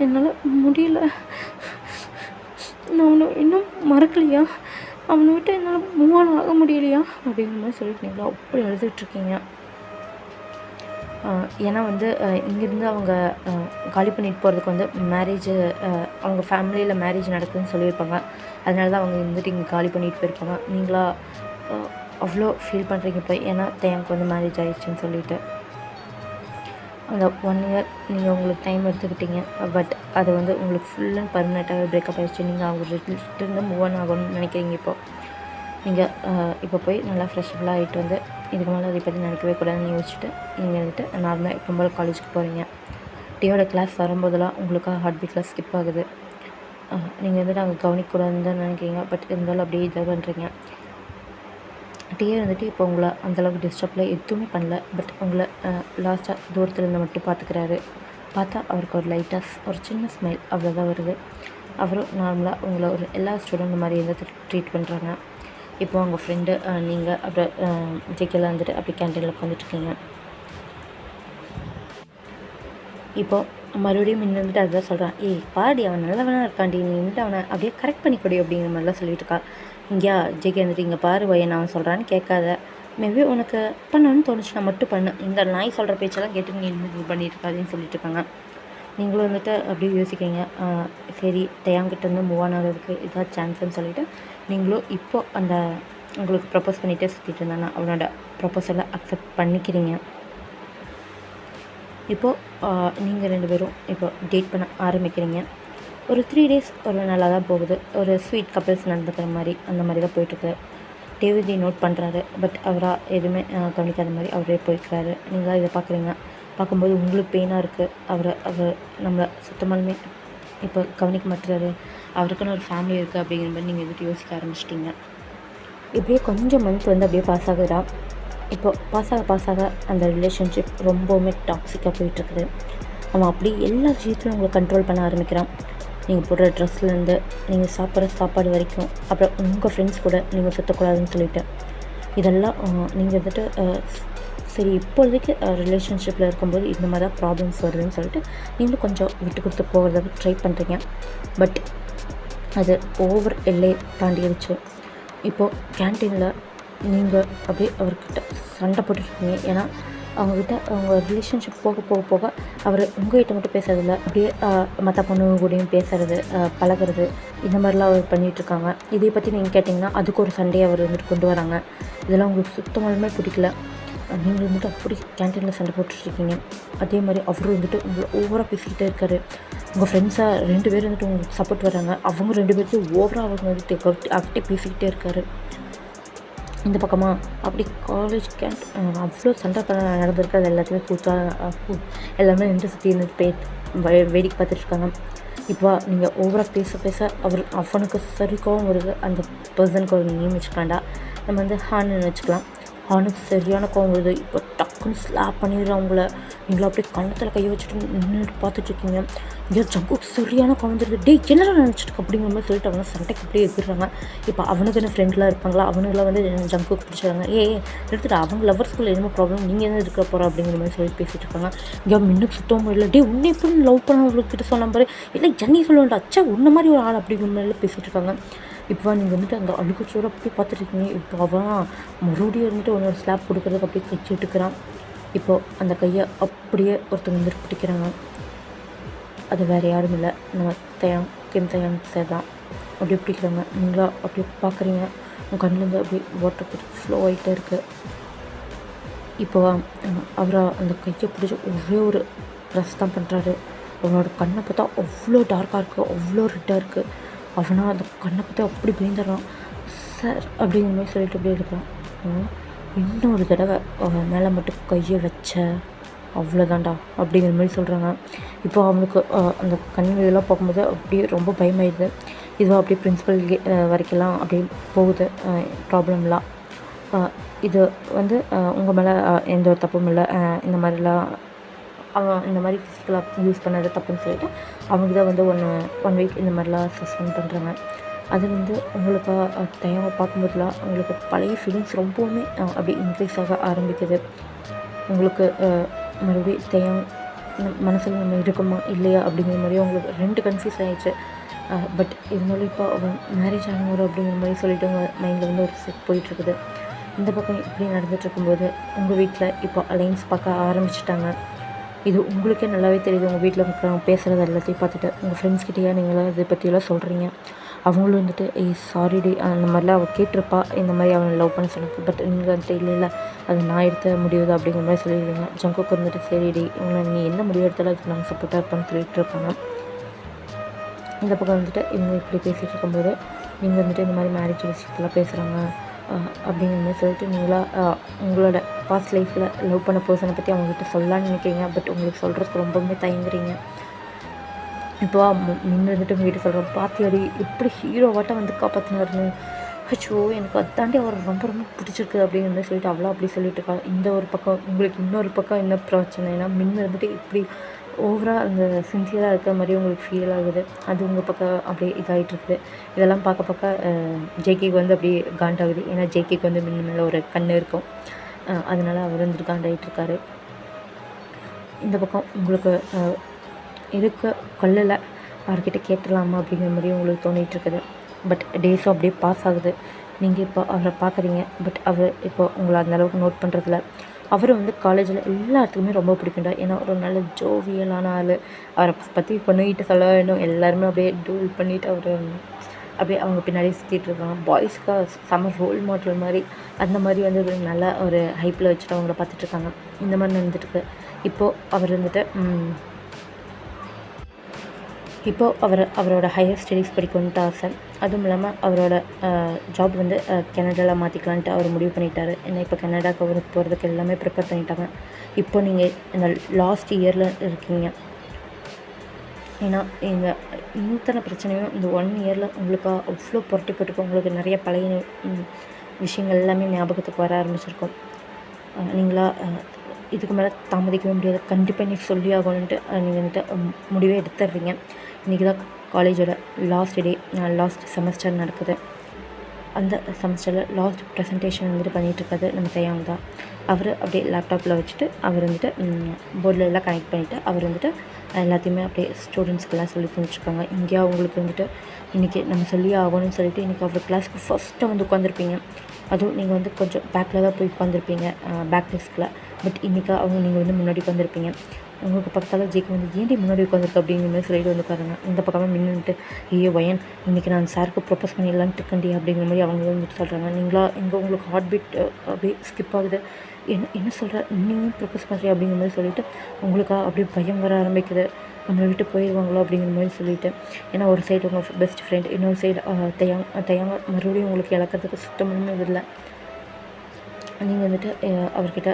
என்னால் முடியல. நான் அவனை இன்னும் மறக்கலையா? அவனை விட்டு என்னால் மூவ் ஆன் ஆக முடியலையா அப்படிங்கிற மாதிரி சொல்லிட்டு நீங்களா அப்படி அழுதுகிட்ருக்கீங்க. ஏன்னா வந்து இங்கேருந்து அவங்க காலி பண்ணிட்டு போகிறதுக்கு வந்து மேரேஜு அவங்க ஃபேமிலியில் மேரேஜ் நடக்குதுன்னு சொல்லியிருப்பாங்க. அதனால தான் அவங்க வந்துட்டு இங்கே காலி பண்ணிட்டு போயிருப்பாங்க. நீங்களா அவ்வளோ ஃபீல் பண்ணுறீங்க இப்போ, ஏன்னா தேங்க்கு வந்து மேரேஜ் ஆகிடுச்சின்னு சொல்லிவிட்டு அந்த 1 இயர் நீங்கள் உங்களுக்கு டைம் எடுத்துக்கிட்டீங்க. பட் அது வந்து உங்களுக்கு ஃபுல் அண்ட் பர்மனெண்ட்டாகவே பிரேக்கப் ஆகிடுச்சு. நீங்கள் அவங்க ரிலேட்டிவ்லேருந்து மூவ் ஆன் ஆகணும்னு நினைக்கிறீங்க. இப்போது நீங்கள் இப்போ போய் நல்லா ஃப்ரெஷ்ஷபுளாக ஆகிட்டு வந்து இதுக்கு மேலே அதை பற்றி நினைக்கவே கூடாதுன்னு யோசிச்சுட்டு நீங்கள் வந்துட்டு நார்மலாக எப்போ போல் காலேஜுக்கு போகிறீங்க. டீயோட கிளாஸ் வரும்போதெல்லாம் உங்களுக்காக ஹார்ட் பீட்லாம் ஸ்கிப் ஆகுது. நீங்கள் வந்துட்டு அங்கே கவனிக்கக்கூடாதுன்னு தான் நினைக்கிறீங்க. பட் இருந்தாலும் அப்படியே இதாக பண்ணுறீங்க. டீயே வந்துட்டு இப்போ உங்களை அந்தளவுக்கு டிஸ்டர்ப்லாம் எதுவுமே பண்ணல. பட் உங்களை லாஸ்ட்டாக தூரத்துலேருந்து மட்டும் பார்த்துக்கிறாரு. பார்த்தா அவருக்கு ஒரு லைட்டாக ஒரு சின்ன ஸ்மைல் அவ்வளோதான் வருது. அவரும் நார்மலாக உங்களை ஒரு எல்லா ஸ்டூடெண்ட் மாதிரி வந்து ட்ரீட் பண்ணுறாங்க. இப்போ அவங்க ஃப்ரெண்டு நீங்கள் அப்புறம் ஜேகேலாம் வந்துட்டு அப்படி கேன்டீனில் உட்காந்துட்ருக்கீங்க. இப்போது மறுபடியும் முன்ன வந்துட்டு அதுதான் சொல்கிறான், ஏய் பாடி அவன் நல்லவனாக இருக்காண்டி, நீ வந்துட்டு அவனை அப்படியே கரெக்ட் பண்ணிக்கொடி அப்படிங்கிற மாதிரிலாம் சொல்லிட்டு இருக்கா. இங்கேயா ஜேகே வந்துட்டு இங்கே பாரு பையன் அவன் சொல்கிறான்னு கேட்காத, மேபி உனக்கு பண்ணணும்னு தோணுச்சுன்னா மட்டும் பண்ணு, இந்த நாய் சொல்கிற பேச்செல்லாம் கேட்டு நீ இது பண்ணிட்டு இருக்காதுன்னு சொல்லிட்டு இருக்காங்க. நீங்களும் வந்துட்டு அப்படியே யோசிக்கிறீங்க, சரி தயாங்கிட்டேருந்து மூவ் ஆன் ஆகிறதுக்கு இதாக சான்ஸ்ன்னு சொல்லிவிட்டு நீங்களும் இப்போது அந்த உங்களுக்கு ப்ரப்போஸ் பண்ணிகிட்டே சுற்றிட்டு இருந்தானா அவனோட ப்ரப்போசலை அக்செப்ட் பண்ணிக்கிறீங்க. இப்போது நீங்கள் 2 பேரும் இப்போ டேட் பண்ண ஆரம்பிக்கிறீங்க. ஒரு 3 டேஸ் ஒரு நல்லா தான் போகுது. ஒரு ஸ்வீட் கப்பிள்ஸ் நடந்துக்கிற மாதிரி அந்த மாதிரி தான் போயிட்டுருக்கு. தேவதி நோட் பண்ணுறாரு. பட் அவராக எதுவுமே கவனிக்காத மாதிரி அவரே போய்க்கிறாரு. நீங்கள் இதை பார்க்குறீங்க. பார்க்கும்போது உங்களுக்கு பெயினாக இருக்குது. அவர் நம்மளை சுத்தமாலுமே இப்போ கவனிக்க மாட்டுறாரு. அவருக்குன்னு ஒரு ஃபேமிலி இருக்குது அப்படிங்கிற மாதிரி நீங்கள் எதுக்கு யோசிக்க ஆரம்பிச்சிட்டிங்க. இப்படியே கொஞ்சம் மந்த் வந்து அப்படியே பாஸ் ஆகுதா. இப்போ பாஸ் ஆக அந்த ரிலேஷன்ஷிப் ரொம்பவுமே டாக்ஸிக்காக போயிட்டுருக்குது. அவன் அப்படியே எல்லா விஷயத்தையும் உங்களை கண்ட்ரோல் பண்ண ஆரம்பிக்கிறான். நீங்கள் போடுற ட்ரெஸ்லேருந்து நீங்கள் சாப்பிட்ற சாப்பாடு வரைக்கும், அப்புறம் உங்கள் ஃப்ரெண்ட்ஸ் கூட நீங்கள் சுற்றக்கூடாதுன்னு சொல்லிவிட்டு இதெல்லாம் நீங்கள் வந்துட்டு சரி இப்போதைக்கு ரிலேஷன்ஷிப்பில் இருக்கும்போது இந்த மாதிரி தான் ப்ராப்ளம்ஸ் வருதுன்னு சொல்லிட்டு நீங்களும் கொஞ்சம் விட்டு கொடுத்து போகிறதுக்கு ட்ரை பண்ணுறீங்க. பட் அது ஓவர் எல்லையை தாண்டிடுச்சு. இப்போது கேன்டீனில் நீங்கள் அப்படியே அவர்கிட்ட சண்டை போட்டுருக்கீங்க. ஏன்னா அவங்கக்கிட்ட அவங்க ரிலேஷன்ஷிப் போக போக போக அவர் உங்கள்கிட்ட மட்டும் பேசுறதில்ல, அப்படியே மற்ற பொண்ணுங்க கூடயும் பேசுகிறது, பழகிறது, இந்த மாதிரிலாம் அவர் பண்ணிகிட்ருக்காங்க. இதை பற்றி நீங்கள் கேட்டிங்கன்னா அதுக்கு ஒரு சண்டையை அவர் வந்துட்டு கொண்டு வராங்க. இதெல்லாம் உங்களுக்கு சுத்தமாலுமே பிடிக்கல. நீங்கள் வந்துட்டு அப்படி கேன்டீனில் சண்டை போட்டுட்ருக்கீங்க. அதே மாதிரி அவரும் வந்துட்டு உங்களை ஓவராக பேசிக்கிட்டே இருக்கார். உங்கள் ஃப்ரெண்ட்ஸாக 2 பேர் வந்துட்டு உங்களுக்கு சப்போர்ட் வராங்க. அவங்க 2 பேர்த்தையும் ஓவராக அவங்க வந்துட்டு அவர்கிட்ட பேசிக்கிட்டே இருக்கார். இந்த பக்கமாக அப்படி காலேஜ் அவ்வளோ சண்டை நடந்திருக்கு. அது எல்லாத்தையுமே எல்லாமே நின்று சுற்றி நின்று வேடிக்கை பார்த்துட்ருக்காங்க. இப்போ நீங்கள் ஓவராக பேச அவனுக்கு சரி கோவம் வருது. அந்த பர்சனுக்கு ஒரு நேம் வச்சுக்கலாம்டா, நம்ம வந்து ஹான்னு வச்சுக்கலாம். அவனுக்கு சரியான கோவம் வருது. இப்போ டக்குன்னு ஸ்லாப் பண்ணிடுறான் அவங்கள. நீங்களும் அப்படியே கண்ணத்தில் கையை வச்சுட்டு நின்றுட்டு பார்த்துட்ருக்கீங்க. ஐயோ ஜங்குக்கு சரியான கோவம் வந்துடுது. டே என்னடா நினச்சிட்டு அப்படிங்கிற மாதிரி சொல்லிட்டு அவனை சண்டைக்கு அப்படியே எதிர்றாங்க. இப்போ அவனுக்கு என்ன ஃப்ரெண்ட்லாம் இருப்பாங்களா, அவனுங்களாம் வந்து ஜங்குக்கு பிடிச்சிடுறாங்க. எடுத்துகிட்டு அவங்க லவர்ஸ்குள்ளே என்ன ப்ராப்ளம், நீங்கள் என்ன இருக்க போகிறோம் அப்படிங்கிற மாதிரி சொல்லி பேசிகிட்டு இருக்காங்க. ஐயோ மின்னுக்கு சுத்தமாக இல்லை. டே உன்னை எப்படி லவ் பண்ணவங்கக்கிட்ட சொன்ன மாதிரி இல்லை ஜன்னி சொல்லுவேன்டா, அச்சா உன்ன மாதிரி ஒரு ஆள் அப்படிங்கிற மாதிரிலாம் பேசிகிட்டு இருக்காங்க. இப்போ நீங்கள் வந்துட்டு அந்த அழுகுச்சோடு அப்படியே பார்த்துட்ருக்கீங்க. இப்போ அவன் மறுபடியும் வந்துட்டு ஒரு ஸ்லாப் கொடுக்குறதுக்கு அப்படியே கைச்சி எடுக்கிறான். இப்போது அந்த கையை அப்படியே ஒருத்தர் வந்துட்டு பிடிக்கிறாங்க. அது வேறு யாரும் இல்லை, நம்ம கிம் தயான் சார் தான். அப்படியே பிடிக்கிறாங்க. நீங்களா அப்படியே பார்க்குறீங்க. உங்கள் கண்ணிலேருந்து அப்படியே வாட்டர் போட்டு ஃப்ளோ ஆகிட்டே இருக்குது. இப்போ அவரை அந்த கையை பிடிச்சி ஒரே ஒரு ப்ரெஸ் தான் பண்ணுறாரு. அவனோட கண்ணை பார்த்தா அவ்வளோ டார்க்காக இருக்குது, அவ்வளோ ரெட்டாக இருக்குது. அவனா அந்த கண்ணை பார்த்து அப்படி பயந்துடுறான். சார் அப்படிங்கிற மாதிரி சொல்லிட்டு அப்படியே இருக்கான். இன்னொரு தடவை அவன் மேலே மட்டும் கையை வச்ச அவ்வளோதான்டா அப்படிங்கிற மாதிரி சொல்கிறாங்க. இப்போ அவனுக்கு அந்த கண் இதெல்லாம் பார்க்கும்போது அப்படியே ரொம்ப பயமாயிடுது. இதுவாக அப்படியே பிரின்சிபல் வரைக்கெல்லாம் அப்படியே போகுது ப்ராப்ளம்லாம். இது வந்து உங்கள் மேலே எந்த ஒரு தப்பும் இல்லை, இந்த மாதிரிலாம் அவன் இந்த மாதிரி ஃபிசிக்கலாக யூஸ் பண்ணது தப்புன்னு சொல்லிவிட்டு அவங்க தான் வந்து ஒன் வீக் இந்த மாதிரிலாம் சஸ்பெண்ட் பண்ணுறாங்க. அது வந்து உங்களுக்கு தயவை பார்க்கும்போதுலாம் உங்களுக்கு பழைய ஃபீலிங்ஸ் ரொம்பவுமே அப்படி இன்க்ரீஸ் ஆக ஆரம்பிக்குது. உங்களுக்கு மறுபடியும் தயம் மனசில் நம்ம இருக்குமா இல்லையா அப்படிங்கிற மாதிரியும் உங்களுக்கு 2 கன்ஃபியூஸ் ஆகிடுச்சு. பட் இருந்தாலும் இப்போ அவன் மேரேஜ் ஆனவர் அப்படிங்கிற மாதிரி சொல்லிவிட்டு உங்கள் மைண்டில் வந்து ஒரு செட் போயிட்டுருக்குது. இந்த பக்கம் இப்படி நடந்துகிட்ருக்கும்போது உங்கள் வீட்டில் இப்போ அலைன்ஸ் பார்க்க ஆரம்பிச்சிட்டாங்க. இது உங்களுக்கே நல்லாவே தெரியுது. உங்கள் வீட்டில் இருக்கிறவங்க பேசுகிறது எல்லாத்தையும் பார்த்துட்டு உங்கள் ஃப்ரெண்ட்ஸ்கிட்டேயே நீங்களாம் இதை பற்றியெல்லாம் சொல்கிறீங்க. அவங்களும் வந்துட்டு சாரிடி அந்த மாதிரிலாம் அவள் கேட்டிருப்பா, இந்த மாதிரி அவனை லவ் பண்ண சொன்னது. பட் நீங்கள் வந்துட்டு இல்லை அது நான் எடுத்த முடிவு அப்படிங்கிற மாதிரி சொல்லிடுவீங்க. ஜங்குக்கு வந்துட்டு சரிடி இவங்களை நீ என்ன முடிவு எடுத்தாலும் அதுக்கு நாங்கள் சப்போர்ட்டாக இருப்போம்னு சொல்லிட்டு இருப்பாங்க. இந்த பக்கம் வந்துட்டு இவங்க இப்படி பேசிகிட்டு இருக்கும்போது நீங்கள் வந்துட்டு இந்த மாதிரி மேரேஜ் விஷயத்தெல்லாம் பேசுகிறாங்க அப்படிங்கிற மாதிரி சொல்லிட்டு நீங்களாக உங்களோட பாஸ்ட் லைஃப்பில் லவ் பண்ண பர்சனை பற்றி அவங்ககிட்ட சொல்லலான்னு நினைக்கிறீங்க. பட் உங்களுக்கு சொல்கிறதுக்கு ரொம்பவுமே தயங்குறீங்க. இப்போ முன்ன வந்துட்டு உங்கள் வீட்டை சொல்கிறோம், பாத்தியாடி எப்படி ஹீரோவாட்டம் வந்து காப்பாற்றினாருன்னு. அச்சோ எனக்கு அதாண்டி அவர் ரொம்ப ரொம்ப பிடிச்சிருக்கு அப்படிங்கிற மாதிரி சொல்லிட்டு அவ்வளோ அப்படி சொல்லிட்டு இருக்கா. இந்த ஒரு பக்கம் உங்களுக்கு இன்னொரு பக்கம் என்ன பிரச்சனைனா முன்ன வந்துட்டு இப்படி ஓவராக அந்த சின்சியராக இருக்கிற மாதிரி உங்களுக்கு ஃபீல் ஆகுது. அது உங்கள் பக்கம் அப்படியே இதாகிட்டுருக்குது. இதெல்லாம் பார்க்க ஜேகேக்கு வந்து அப்படியே காண்டாகுது. ஏன்னா ஜேகேக்கு வந்து மேலே ஒரு கண் இருக்கும். அதனால் அவர் வந்துட்டு காண்டாகிட்ருக்காரு. இந்த பக்கம் உங்களுக்கு இருக்க கொள்ளலை அவர்கிட்ட கேட்டுடலாமா அப்படிங்கிற மாதிரி உங்களுக்கு தோணிகிட்ருக்குது. பட் டேஸும் அப்படியே பாஸ் ஆகுது. நீங்கள் இப்போ அவரை பார்க்குறீங்க. பட் அவர் இப்போ உங்களை அந்தளவுக்கு நோட் பண்ணுறதில்ல. அவர் வந்து காலேஜில் எல்லாத்துக்குமே ரொம்ப பிடிக்கும்டா. ஏன்னா ஒரு நல்ல ஜோவியலான ஆள். அவரை பற்றி பொண்ணுகிட்ட சொல்ல வேணும். எல்லாருமே அப்படியே டூல் பண்ணிவிட்டு அவர் அப்படியே அவங்க பின்னாடி சுற்றிட்டு இருக்காங்க. பாய்ஸ்க்காக செம்ம ரோல் மாடல் மாதிரி அந்த மாதிரி வந்து நல்லா ஒரு ஹைப்பில் வச்சுட்டு அவங்கள பார்த்துட்ருக்காங்க. இந்த மாதிரி நடந்துட்டுருக்கு. இப்போது அவர் வந்துட்டு இப்போது அவரோட ஹையர் ஸ்டடீஸ் படிக்கணுன்ட்டு ஆசை. அதுவும் இல்லாமல் அவரோட ஜாப் வந்து கனடாவில் மாற்றிக்கலான்ட்டு அவர் முடிவு பண்ணிட்டாரு. ஏன்னா இப்போ கனடாவுக்கு அவருக்கு போகிறதுக்கு எல்லாமே ப்ரிப்பேர் பண்ணிட்டாங்க. இப்போ நீங்கள் இந்த லாஸ்ட் இயரில் இருக்கீங்க. ஏன்னா எங்கள் இத்தனை பிரச்சனையும் இந்த 1 இயரில் உங்களுக்கு அவ்வளோ புரட்டி போட்டுருக்கோம். உங்களுக்கு நிறைய பழைய விஷயங்கள் எல்லாமே ஞாபகத்துக்கு வர ஆரம்பிச்சிருக்கோம். நீங்களா இதுக்கு மேலே தாமதிக்கவே முடியாது, கண்டிப்பாக இன்றைக்கி சொல்லி ஆகணுன்ட்டு நீங்கள் வந்துட்டு முடிவே எடுத்துடுறீங்க. இன்றைக்கி தான் காலேஜோட லாஸ்ட் டே, லாஸ்ட் செமஸ்டர் நடக்குது. அந்த செமஸ்டரில் லாஸ்ட் ப்ரெசன்டேஷன் வந்துட்டு பண்ணிகிட்ருக்காது நம்ம தையாங்க தான். அவர் அப்படியே லேப்டாப்பில் வச்சுட்டு அவர் வந்துட்டு போர்டில் எல்லாம் கனெக்ட் பண்ணிவிட்டு அவர் வந்துட்டு எல்லாத்தையுமே அப்படியே ஸ்டூடெண்ட்ஸ்க்கெல்லாம் சொல்லி தந்துட்டுருக்காங்க. இங்கேயா அவங்களுக்கு வந்துட்டு இன்றைக்கி நம்ம சொல்லி ஆகணும்னு சொல்லிட்டு இன்றைக்கி அவர் கிளாஸ்க்கு ஃபஸ்ட்டு வந்து உட்காந்துருப்பீங்க. அதுவும் நீங்கள் வந்து கொஞ்சம் பேக்கில் தான் போய் உட்காந்துருப்பீங்க, பேக் டெஸ்கில். பட் இன்றைக்கி நீங்கள் வந்து முன்னாடி உட்காந்துருப்பீங்க. உங்களுக்கு பக்கத்தால் ஜேக்கு வந்து ஏன்டி முன்னாடி உட்காந்துருக்கு அப்படிங்கிற மாதிரி சொல்லிட்டு வந்து உட்காருங்க. இந்த பக்கமாக மின்னுட்டு ஐயோ வயன் இன்றைக்கி நான் சாருக்கு ப்ரொப்போஸ் பண்ணிடலான்ட்டு இருக்கண்டி அப்படிங்கிற மாதிரி அவங்க வந்துட்டு சொல்கிறாங்க. நீங்களா இங்கே உங்களுக்கு ஹார்ட் பீட் அப்படியே ஸ்கிப் ஆகுது. என்ன சொல்கிற, நீயும் ப்ரொப்போஸ் பண்ணுறியா அப்படிங்கிற மாதிரி சொல்லிவிட்டு உங்களுக்கா அப்படியே பயம் வர ஆரம்பிக்குது. நம்மளை விட்டு போயிடுவாங்களோ அப்படிங்கிற மாதிரி சொல்லிவிட்டு. ஏன்னா ஒரு சைடு உங்கள் பெஸ்ட் ஃப்ரெண்ட், இன்னொரு சைடு தையாங்க மறுபடியும் உங்களுக்கு இழக்கிறதுக்கு சுத்தமாக இல்லை. நீங்கள் வந்துட்டு அவர்கிட்ட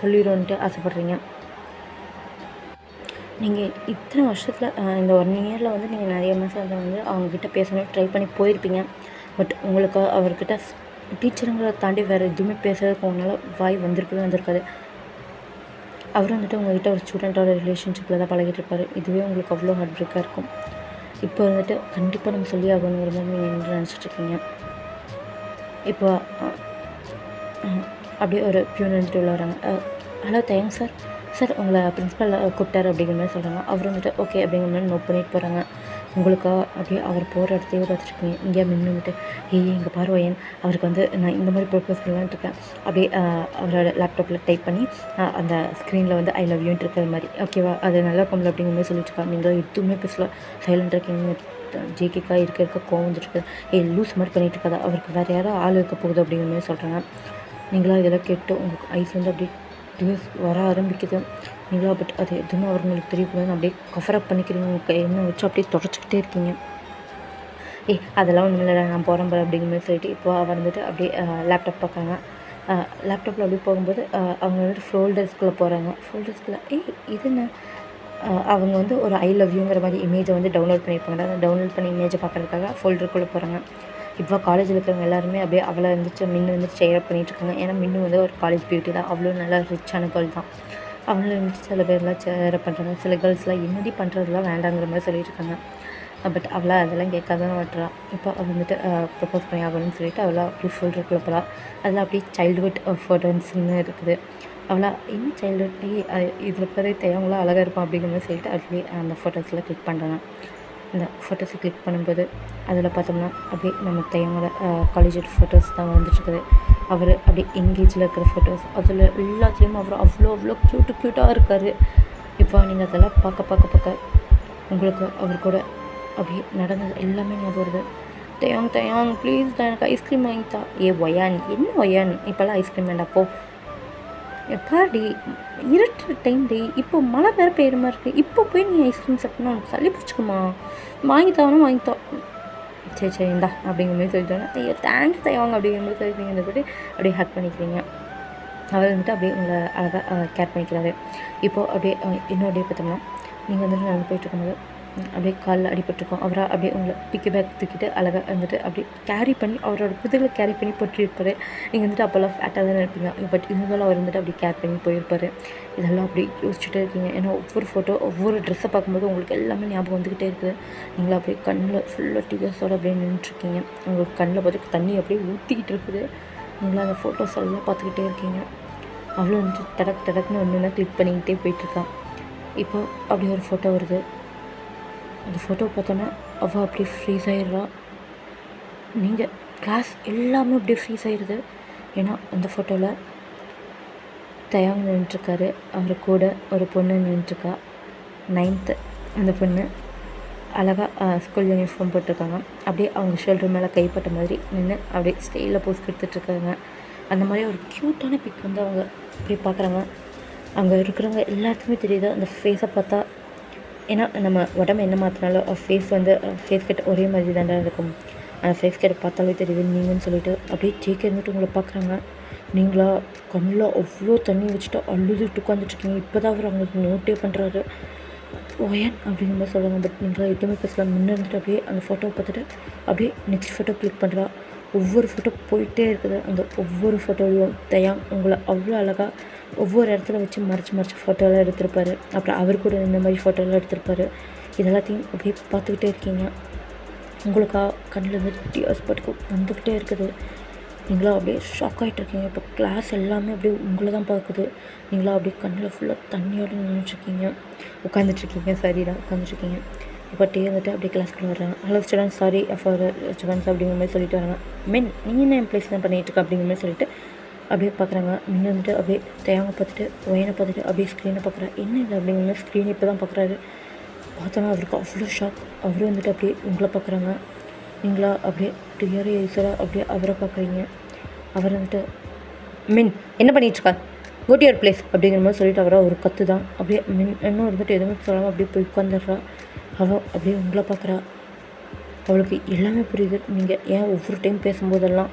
சொல்லிடுவோன்ட்டு ஆசைப்பட்றீங்க. நீங்கள் இத்தனை வருஷத்தில் இந்த 1 இயரில் வந்து நீங்கள் நிறைய மாதம் வந்து அவங்கக்கிட்ட பேசணும் ட்ரை பண்ணி போயிருப்பீங்க. பட் உங்களுக்கு அவர்கிட்ட டீச்சருங்கிறத தாண்டி வேறு எதுவுமே பேசுறதுக்கு உங்களால் வாய் வந்திருக்காது. அவர் வந்துட்டு உங்கள்கிட்ட ஒரு ஸ்டூடெண்ட்டோட ரிலேஷன்ஷிப்பில் தான் பழகிட்டு இருப்பார். இதுவே உங்களுக்கு அவ்வளோ ஹார்ட் பிரேக்காக இருக்கும். இப்போ வந்துட்டு கண்டிப்பாக நம்ம சொல்லி ஆகணுங்கிற மாதிரி நீங்கள் என்ன நினச்சிட்ருக்கீங்க. இப்போ அப்படியே ஒரு பியூன் வந்துட்டு உள்ள வராங்க. ஹலோ தையாங் சார் உங்களை பிரின்ஸிபல் கூப்பிட்டாரு அப்படிங்கிற மாதிரி சொல்கிறாங்க. அவர் வந்துட்டு ஓகே அப்படிங்கிற மாதிரி நோட் பண்ணிட்டு போகிறாங்க. உங்களுக்கா அப்படியே அவர் போகிற இடத்தையே பார்த்துட்ருக்கீங்க. இங்கேயா மின்னு வந்துட்டு இங்கே பார்வையன் அவருக்கு வந்து நான் இந்த மாதிரி ப்ரொப்போஸ் பண்ணலான்ட்டு இருக்கேன். அப்படியே அவரோட லேப்டாப்பில் டைப் பண்ணி அந்த ஸ்க்ரீனில் வந்து ஐ லவ் யூன்ட்டு இருக்கிற மாதிரி ஓகேவா, அது நல்லா இருக்கும்ல அப்படிங்கிற மாதிரி சொல்லிட்டு இருக்காங்க. நீங்கள் எதுவுமே பேசல, சைலண்டாக இருக்கீங்க. ஜேகேக்கா இருக்க கோவம் வந்துட்டு லூஸ் மாதிரி பண்ணிகிட்டு இருக்காது, அவருக்கு வேறு யாரும் ஆள் இருக்க போகுது அப்படிங்கிற மாதிரி சொல்கிறாங்க. நீங்களாம் இதெல்லாம் கேட்டு உங்கள் ஐஸ் வந்து அப்படியே டியூஸ் வர ஆரம்பிக்குது. நீங்களா பட் அது எதுவுமே அவங்களுக்கு தெரியக்கூடாதுன்னு அப்படியே கஃபரப் பண்ணிக்கிறீங்க. உங்கள் எண்ணெய் வச்சு அப்படியே தொடச்சிக்கிட்டே இருக்கீங்க. அதெல்லாம் ஒன்றும் இல்லை, நான் போகிறேன் அப்படிங்கிற மாதிரி சொல்லிட்டு இப்போ அவர் வந்துட்டு அப்படியே லேப்டாப் பார்க்குறாங்க. லேப்டாப்பில் அப்படியே போகும்போது அவங்க வந்துட்டு ஃபோல்டர்ஸ்குள்ளே போகிறாங்க. ஃபோல்டர்ஸ்குள்ளே இது என்ன, அவங்க வந்து ஒரு ஐ லவ் யூங்கிற மாதிரி இமேஜை வந்து டவுன்லோட் பண்ணியிருப்பாங்க. அதை டவுன்லோட் பண்ணி இமேஜை பார்க்குறதுக்காக ஃபோல்டருக்குள்ளே போகிறாங்க. இப்போ காலேஜில் இருக்கிறவங்க எல்லாருமே அப்படியே அவளை வந்துட்டு மின்னு வந்துட்டு சேரப் பண்ணிகிட்ருக்காங்க. ஏன்னா மின்னு வந்து ஒரு காலேஜ் பியூட்டி தான், அவ்வளோ நல்லா ரிச்சான கேர்ள் தான். அவங்கள வந்துட்டு சில பேர்லாம் சேரப் பண்ணுறாங்க. சில கேர்ள்ஸ்லாம் என்னடி பண்ணுறதுலாம் வேண்டாங்கிற மாதிரி சொல்லிட்டு இருக்காங்க. பட் அவளை அதெல்லாம் கேட்காதான் விட்டுறா. இப்போ அவள் வந்துட்டு ப்ரப்போஸ் பண்ணி ஆகணும்னு சொல்லிட்டு அவளை அப்படியே ஃபோல்டருக்குள்ளே போகிறா. அதில் அப்படியே சைல்டுஹுட் ஃபோட்டோஸ்ன்னு இருக்குது. அவளா என்ன சைல்டுஹுட் இதில் இருக்கிறதே தேவங்களா அழகாக இருக்கும் அப்படிங்கிற மாதிரி சொல்லிட்டு அப்படியே அந்த ஃபோட்டோஸில் கிளிக் பண்ணுறாங்க. அந்த ஃபோட்டோஸை கிளிக் பண்ணும்போது அதில் பார்த்தோம்னா அப்படியே நம்ம தையங்களோட காலேஜ் ஃபோட்டோஸ் தான் வந்துட்டுருக்குது. அவர் அப்படியே எங்கேஜில் இருக்கிற ஃபோட்டோஸ், அதில் எல்லாத்துலேயும் அவர் அவ்வளோ க்யூட்டாக இருக்கார். இப்போ நீங்கள் அதெல்லாம் பார்க்க உங்களுக்கு அவர் கூட அப்படியே நடந்தது எல்லாமே ஞாபகம் வருது. தையாங் ப்ளீஸ் தான் எனக்கு ஐஸ்கிரீம் வாங்கித்தா. ஒயான் என்ன ஒயான், இப்போல்லாம் ஐஸ்கிரீம் வேண்டாம் போ. எப்பாடி இருட்டுற டைம் டே, இப்போ மழை வேறு பெய்கிற மாதிரி இருக்குது. இப்போ போய் நீ ஐஸ்கிரீம் சாப்பிட்னா உனக்கு சளி பிடிச்சிக்குமா, வாங்கித்தானா வாங்கித்தா. சரி இந்தா அப்படிங்கிற மாதிரி சொல்லிட்டோன்னா ஐயோ தேங்க்ஸ் தையாங்க அப்படிங்கிற மாதிரி சொல்லிட்டு நீங்கள் இந்த போய்ட்டு அப்படியே ஹக் பண்ணிக்கிறீங்க. அவர் வந்துட்டு அப்படியே உங்களை அழகாக கேர் பண்ணிக்கிறாரு. இப்போது அப்படியே இன்னொரு டே பார்த்தோம்னா நீங்கள் வந்துட்டு நடந்து போயிட்டுருக்கும்போது அப்படியே காலில் அடிபட்டிருக்கோம். அவரை அப்படியே உங்களை பிக்கி பேக் தூக்கிட்டு அழகாக வந்துட்டு அப்படியே கேரி பண்ணி அவரோட புதில் கேரி பண்ணி போட்டுருப்பார். நீங்கள் வந்துட்டு அப்போல்லாம் ஃபேட்டாக தானே இருப்பீங்க, பட் இருந்தாலும் அவர் வந்துட்டு அப்படி கேர் பண்ணி போயிருப்பார். இதெல்லாம் அப்படி யோசிச்சுட்டே இருக்கீங்க. ஏன்னா ஒவ்வொரு ஃபோட்டோ ஒவ்வொரு ட்ரெஸ்ஸை பார்க்கும்போது உங்களுக்கு எல்லாமே ஞாபகம் வந்துக்கிட்டே இருக்குது. நீங்களும் அப்படியே கண்ணில் ஃபுல்லாக டிகர்ஸோடு அப்படியே நின்றுட்டுருக்கீங்க. உங்களுக்கு கண்ணில் பார்த்து தண்ணி அப்படியே ஊற்றிக்கிட்டு இருக்குது. நீங்களும் அந்த ஃபோட்டோஸ் எல்லாம் பார்த்துக்கிட்டே இருக்கீங்க. அவ்வளோ வந்துட்டு டடக்குன்னு ஒன்று கிளிக் பண்ணிக்கிட்டே போயிட்டுருக்கான். இப்போ அப்படி ஒரு ஃபோட்டோ வருது. அந்த ஃபோட்டோ பார்த்தோன்னா அவள் அப்படியே ஃப்ரீஸ் ஆகிடுறா. நீங்கள் கிளாஸ் எல்லாமே அப்படியே ஃப்ரீஸ் ஆகிடுது. ஏன்னா அந்த ஃபோட்டோவில் தயாங் நின்றுட்டுருக்காரு, அவர் கூட ஒரு பொண்ணு நின்றுட்டுருக்கா, 9th அந்த பொண்ணு அழகாக ஸ்கூல் யூனிஃபார்ம் போட்டிருக்காங்க. அப்படியே அவங்க ஷோல்டர் மேலே கைப்பட்ட மாதிரி நின்று அப்படியே ஸ்டைலில் போஸ்ட் எடுத்துகிட்ருக்காங்க. அந்த மாதிரி ஒரு க்யூட்டான பிக் வந்து அவங்க அப்படியே பார்க்குறாங்க. அங்கே இருக்கிறவங்க எல்லாத்துக்குமே தெரியுது. அந்த ஃபேஸை பார்த்தா ஏன்னா நம்ம உடம்பு என்ன மாற்றினாலும் ஃபேஸ் வந்து ஃபேஸ் கட் ஒரே மாதிரி தாண்டா இருக்கும். அந்த ஃபேஸ் கட்டை பார்த்தாலே தெரியுது நீங்கன்னு சொல்லிட்டு அப்படியே ஜேகே இருந்துட்டு உங்களை பார்க்குறாங்க. நீங்களா கண்ணில் அவ்வளோ தண்ணி வச்சுட்டு அழுதுட்டு உட்காந்துட்ருக்கீங்க. இப்போ தான் அவர் அவங்களுக்கு நோட்டே பண்ணுறாரு. ஒயன் அப்படிங்கிற மாதிரி சொல்கிறாங்க. பட் நீங்களா எதுவுமே பேசலாம். முன்னே இருந்துட்டு அப்படியே அந்த ஃபோட்டோவை பார்த்துட்டு அப்படியே நெக்ஸ்ட் ஃபோட்டோ கிளிக் பண்ணுறா. ஒவ்வொரு ஃபோட்டோ போயிட்டே இருக்குது. அந்த ஒவ்வொரு ஃபோட்டோலையும் தயாங் உங்களை அவ்வளோ அழகாக ஒவ்வொரு இடத்துல வச்சு மறைச்சி ஃபோட்டோலாம் எடுத்திருப்பாரு. அப்புறம் அவர் கூட இந்த மாதிரி ஃபோட்டோலாம் எடுத்திருப்பாரு. இதெல்லாத்தையும் அப்படியே பார்த்துக்கிட்டே இருக்கீங்க. உங்களுக்கா கண்ணில் இருந்து டியர்ஸ் பாட்டுக்கு வந்துக்கிட்டே இருக்குது. நீங்களா அப்படியே ஷாக் ஆகிட்ருக்கீங்க. இப்போ கிளாஸ் எல்லாமே அப்படியே உங்களை தான் பார்க்குது. நீங்களா அப்படியே கண்ணில் ஃபுல்லாக தண்ணியோடு நின்றுட்டுருக்கீங்க. உட்காந்துட்ருக்கீங்க. இப்போ டீ வந்துட்டு அப்படியே கிளாஸ்க்குள்ளே வர்றாங்க. Hello students, sorry for students அப்படிங்கிற மாதிரி சொல்லிட்டு வராங்க. நீங்கள் என்ன எம்ப்ளாய்ஸ் தான் பண்ணிகிட்ருக்க அப்படிங்கிற மாதிரி சொல்லிட்டு அப்படியே பார்க்குறாங்க. முன்ன வந்துட்டு அப்படியே தேங்க பார்த்துட்டு ஒயனை பார்த்துட்டு அப்படியே ஸ்க்ரீனை பார்க்குறா. என்ன இது அப்படிங்கிற மாதிரி ஸ்க்ரீன் இப்போ தான் பார்க்குறாரு. பார்த்தோன்னா அவருக்கு அவ்வளோ ஷாக். அவரும் வந்துட்டு அப்படியே உங்களை பார்க்குறாங்க. நீங்களா அப்படியே கிளியர் ஈஸராக அப்படியே அவரை பார்க்குறீங்க. அவர் வந்துட்டு என்ன பண்ணிகிட்ருக்கா, கோ டு யுவர் பிளேஸ் அப்படிங்கிற மாதிரி சொல்லிட்டு அவரை ஒரு கற்று தான் அப்படியே இன்னும் இருந்துட்டு எதுவுமே சொல்லாமல் அப்படியே போய் உட்காந்துடுறா. அவள் அப்படியே உங்களை பார்க்குறா. அவளுக்கு எல்லாமே புரியுது. நீங்கள் ஏன் ஒவ்வொரு டைம் பேசும்போதெல்லாம்